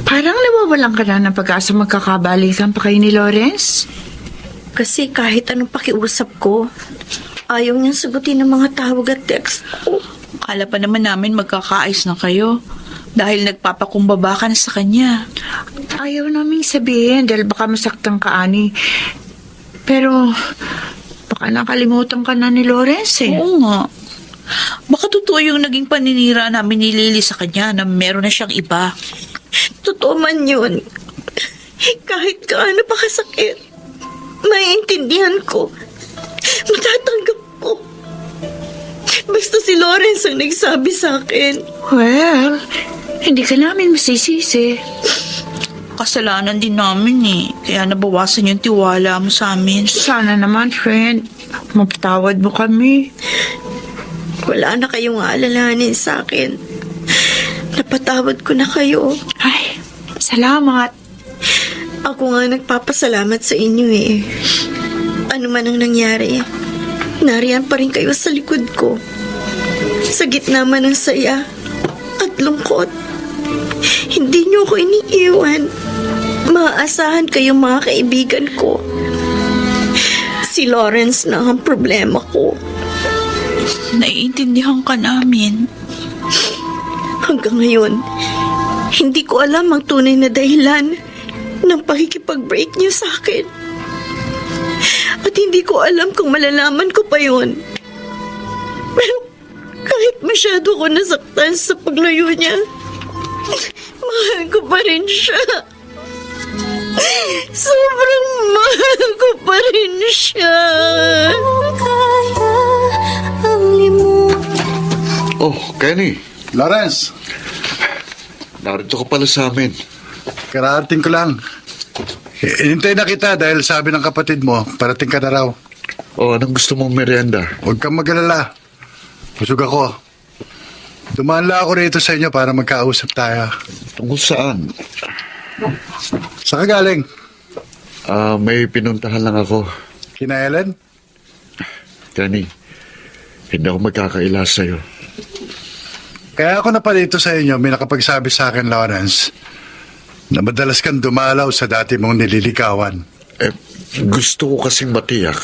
Parang nawawalan ka na ng pag-asa magkakabalikan pa kayo ni Lawrence? Kasi kahit anong pakiusap ko, ayaw niyang sagutin ng mga tawag at text ko. Akala pa naman namin magkakaayos na kayo dahil nagpapakumbaba ka na sa kanya. Ayaw naming sabihin dahil baka masaktan ka, Ani. Pero baka nakalimutan ka na ni Lawrence eh. Oo nga. Baka totoo yung naging paninira namin ni Lily sa kanya na meron na siyang iba. Totoo man yun. Kahit gaano pa kasakit, maiintindihan ko. Matatanggap ko. Basta si Lawrence ang nagsabi sa akin. Well, hindi ka namin masisisi. kasalanan din namin eh. Kaya nabawasan yung tiwala mo sa amin. Sana naman, friend, mapatawad mo kami. Wala na kayong aalalahanin sa akin. Napatawad ko na kayo. Ay, salamat. Ako nga nagpapasalamat sa inyo eh. Ano man ang nangyari, nariyan pa rin kayo sa likod ko. Sa gitna man ng saya at lungkot. Hindi niyo ako iniiwan. Maaasahan kayo mga kaibigan ko. Si Lawrence na ang problema ko. Naiintindihan ka namin. Hanggang ngayon, hindi ko alam ang tunay na dahilan ng pakikipag-break niyo sa akin. At hindi ko alam kung malalaman ko pa yon. Pero kahit masyado ko nasaktan sa paglayo niya, mahal ko pa rin siya. Sobrang mahal ko pa rin siya. Oh, Kenny. Lawrence, Narito ka pala sa amin. kararating ko lang. Inintay na kita dahil sabi ng kapatid mo, parating ka na raw. Oh, anong gusto mong merienda? Huwag kang mag-alala. Busog ako. Dumaan lang ako rito sa inyo para magkausap tayo. Tungkol saan? Saan ka galing? May pinuntahan lang ako. Kina Ellen? Kenny, hindi ako magkakaila sa'yo. Kaya ako na pa dito sa inyo, may nakapagsabi sa akin, Lawrence, na madalas kang dumalaw sa dati mong nililikawan. Gusto ko kasing matiyak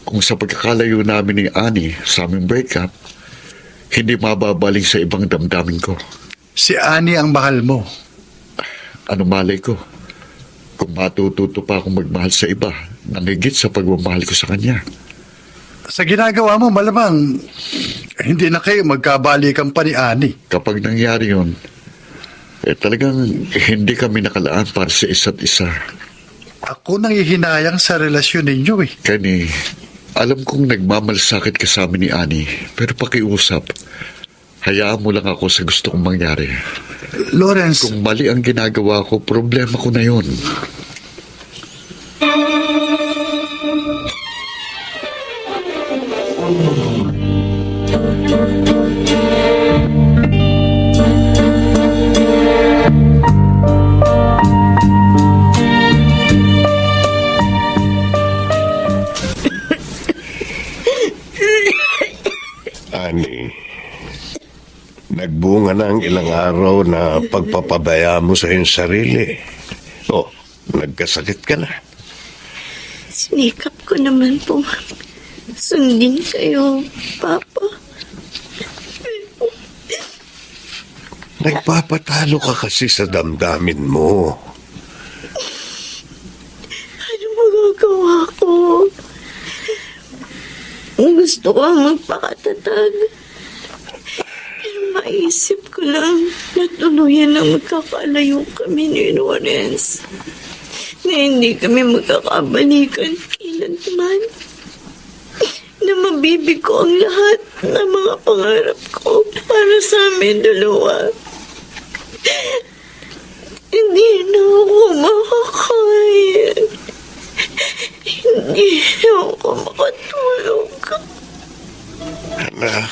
kung sa pagkakalayo namin ni Annie sa aming breakup, hindi mababaling sa ibang damdamin ko. Si Annie ang mahal mo. Ano malay ko? Kung matututo pa akong magmahal sa iba, nang higit sa pagmamahal ko sa kanya. Sa ginagawa mo, malamang hindi na kayo magkabalikan pa ni Annie. Kapag nangyari yun, talagang hindi kami nakalaan para sa isa't isa. Ako nang ihinayang sa relasyon ninyo eh. Kenny, alam kong nagmamalasakit ka sa amin ni Annie, pero pakiusap, hayaan mo lang ako sa gusto kong mangyari. Lawrence, Kung mali ang ginagawa ko, problema ko na yun. Ani, nagbunga na ang ilang araw na pagpapabaya mo sa iyong sarili. Oh, nagkasakit ka na. Sinikap ko naman po sundin kayo, Papa. Nagpapatalo ka kasi sa damdamin mo. Ano magagawa ko? Gusto ko magpakatatag. Pero maisip ko lang na tuluyan na magkakalayo kami ni Lawrence. Na hindi kami magkakabalikan kailanman. Na mabibigo ang lahat ng mga pangarap ko para sa amin dalawa. Hindi na ako makakaya. Hindi na ako makatulog. Anak,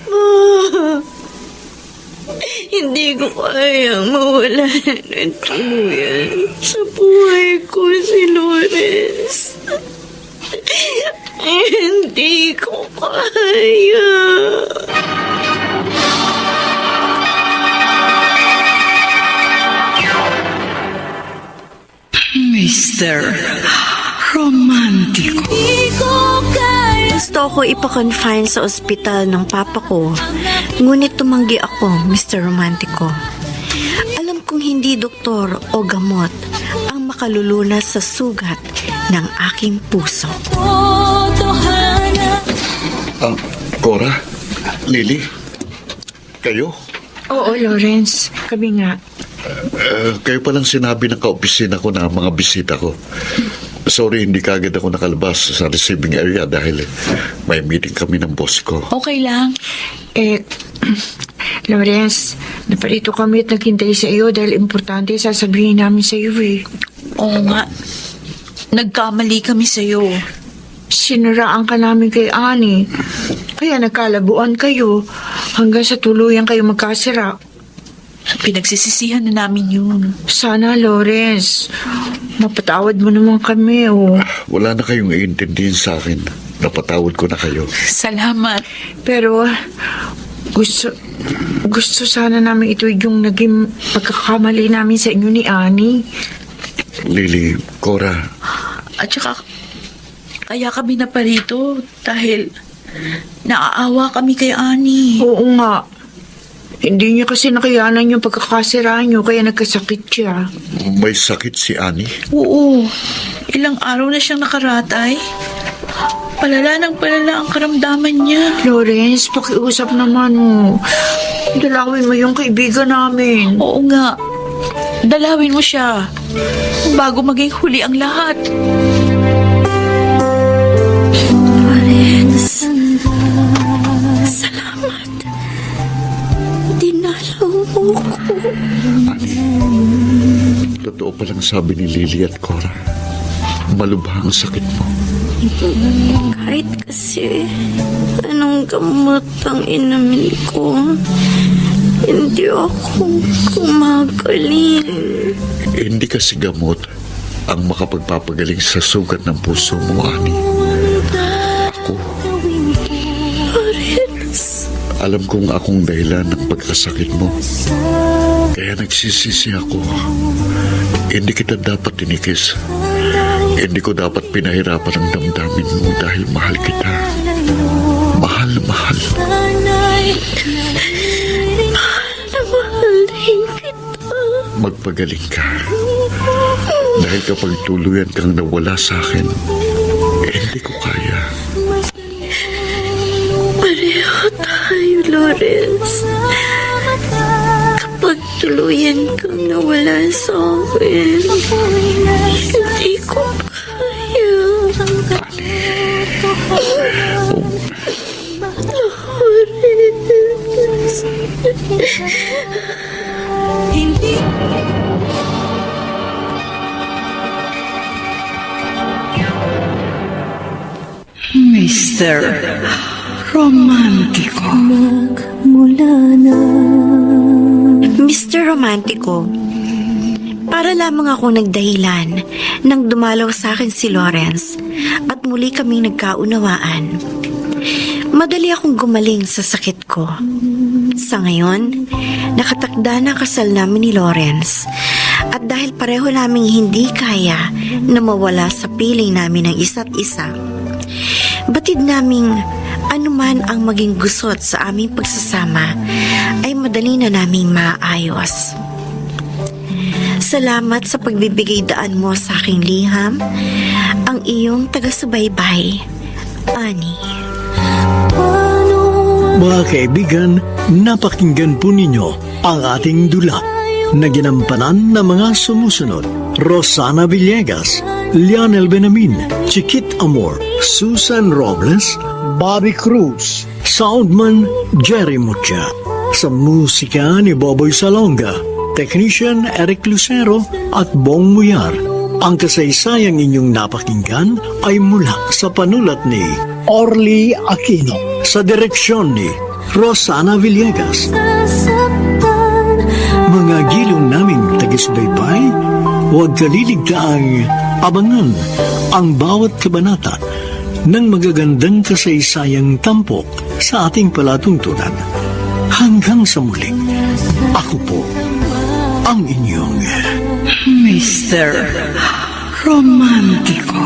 Ma, hindi ko kayang mawala ng tuluyan sa buhay ko si Lawrence. Hindi ko kaya. Mr. Romantico. Gusto ko ipa-confine sa ospital ng papa ko. Ngunit tumanggi ako, Mr. Romantico. Alam kong hindi doktor o gamot ang makalulunas sa sugat ng aking puso. Cora? Lily? Kayo? Oo, Lawrence. Kami nga. Kayo palang sinabi ng kaopisina ko na mga bisita ko. Sorry, hindi kagad ako nakalabas sa receiving area dahil may meeting kami ng boss ko. Okay lang. Lawrence, naparito kami at naghintay sa iyo dahil importante sasabihin namin sa iyo eh. Oo nga. Nagkamali kami sa'yo. Siniraan ka namin kay Annie. Kaya nagkalabuan kayo hanggang sa tuluyan kayo magkasira. Pinagsisisihan na namin yun. Sana, Lawrence, mapatawad mo naman kami, oh. Wala na kayong iintindihin sa akin. Napatawad ko na kayo. Salamat. Pero gusto sana namin ito yung naging pagkakamali namin sa inyo ni Annie. Lily, Cora, At saka, kaya kami na parito dahil naaawa kami kay Annie. Oo nga. Hindi niya kasi nakayanan yung pagkakasira niyo kaya nagkasakit siya. may sakit si Annie. Oo. Ilang araw na siyang nakaratay. Palala ng palala ang karamdaman niya. Lawrence, pakiusap naman mo. Dalawin mo yung kaibigan namin. Oo nga. Dalawin mo siya bago maging huli ang lahat. Lawrence, salamat. Dinalaw mo ko. Totoo palang sabi ni Lily at Cora. Malubha ang sakit mo. Kahit kasi anong gamot ang inamin ko, hindi ako kumagaling. Hindi kasi gamot ang makapagpapagaling sa sugat ng puso mo, Annie. Ako. Alam kong akong dahilan ng pagkasakit mo. Kaya nagsisisi ako. Hindi kita dapat tinikis. Hindi ko dapat pinahirapan ang damdamin mo dahil mahal kita. Mahal na mahal. Mahal din kita. Magpagaling ka. Dahil kapag tuluyan kang nawala sa akin, hindi ko kaya. Pareho tayo, Lawrence. Kapag tuluyan kang nawala sa akin, hindi ko kaya. Lawrence. Mr. Romantico. Mr. Romantico, para lamang ako nagdahilan nang dumalaw sa akin si Lawrence at muli kaming nagkaunawaan. Madali akong gumaling sa sakit ko. Sa ngayon, nakatakda na ang kasal namin ni Lawrence at dahil pareho naming hindi kaya na mawala sa piling namin ng isa't isa, batid naming anuman ang maging gusot sa aming pagsasama ay madali na naming maayos. Salamat sa pagbibigay daan mo sa aking liham, ang iyong taga-subaybay, Annie. Mga kaibigan, napakinggan po ninyo ang ating dula na ginampanan ng mga sumusunod. Rosana Villegas, Lionel Benamin, Chiquit Amor, Susan Robles, Bobby Cruz, Soundman Jerry Mucha. Sa musika ni Boboy Salonga, Technician Eric Lucero at Bong Muyar. Ang kasaysayang inyong napakinggan ay mula sa panulat ni Orly Aquino. Sa direksyon ni Rosana Villegas. Mga gilong naming tagisbaybay, huwag kaliligtaang abangan ang bawat kabanata ng magagandang kasaysayang tampok sa ating palatuntunan. Hanggang sa muli, ako po ang inyong Mr. Romantico.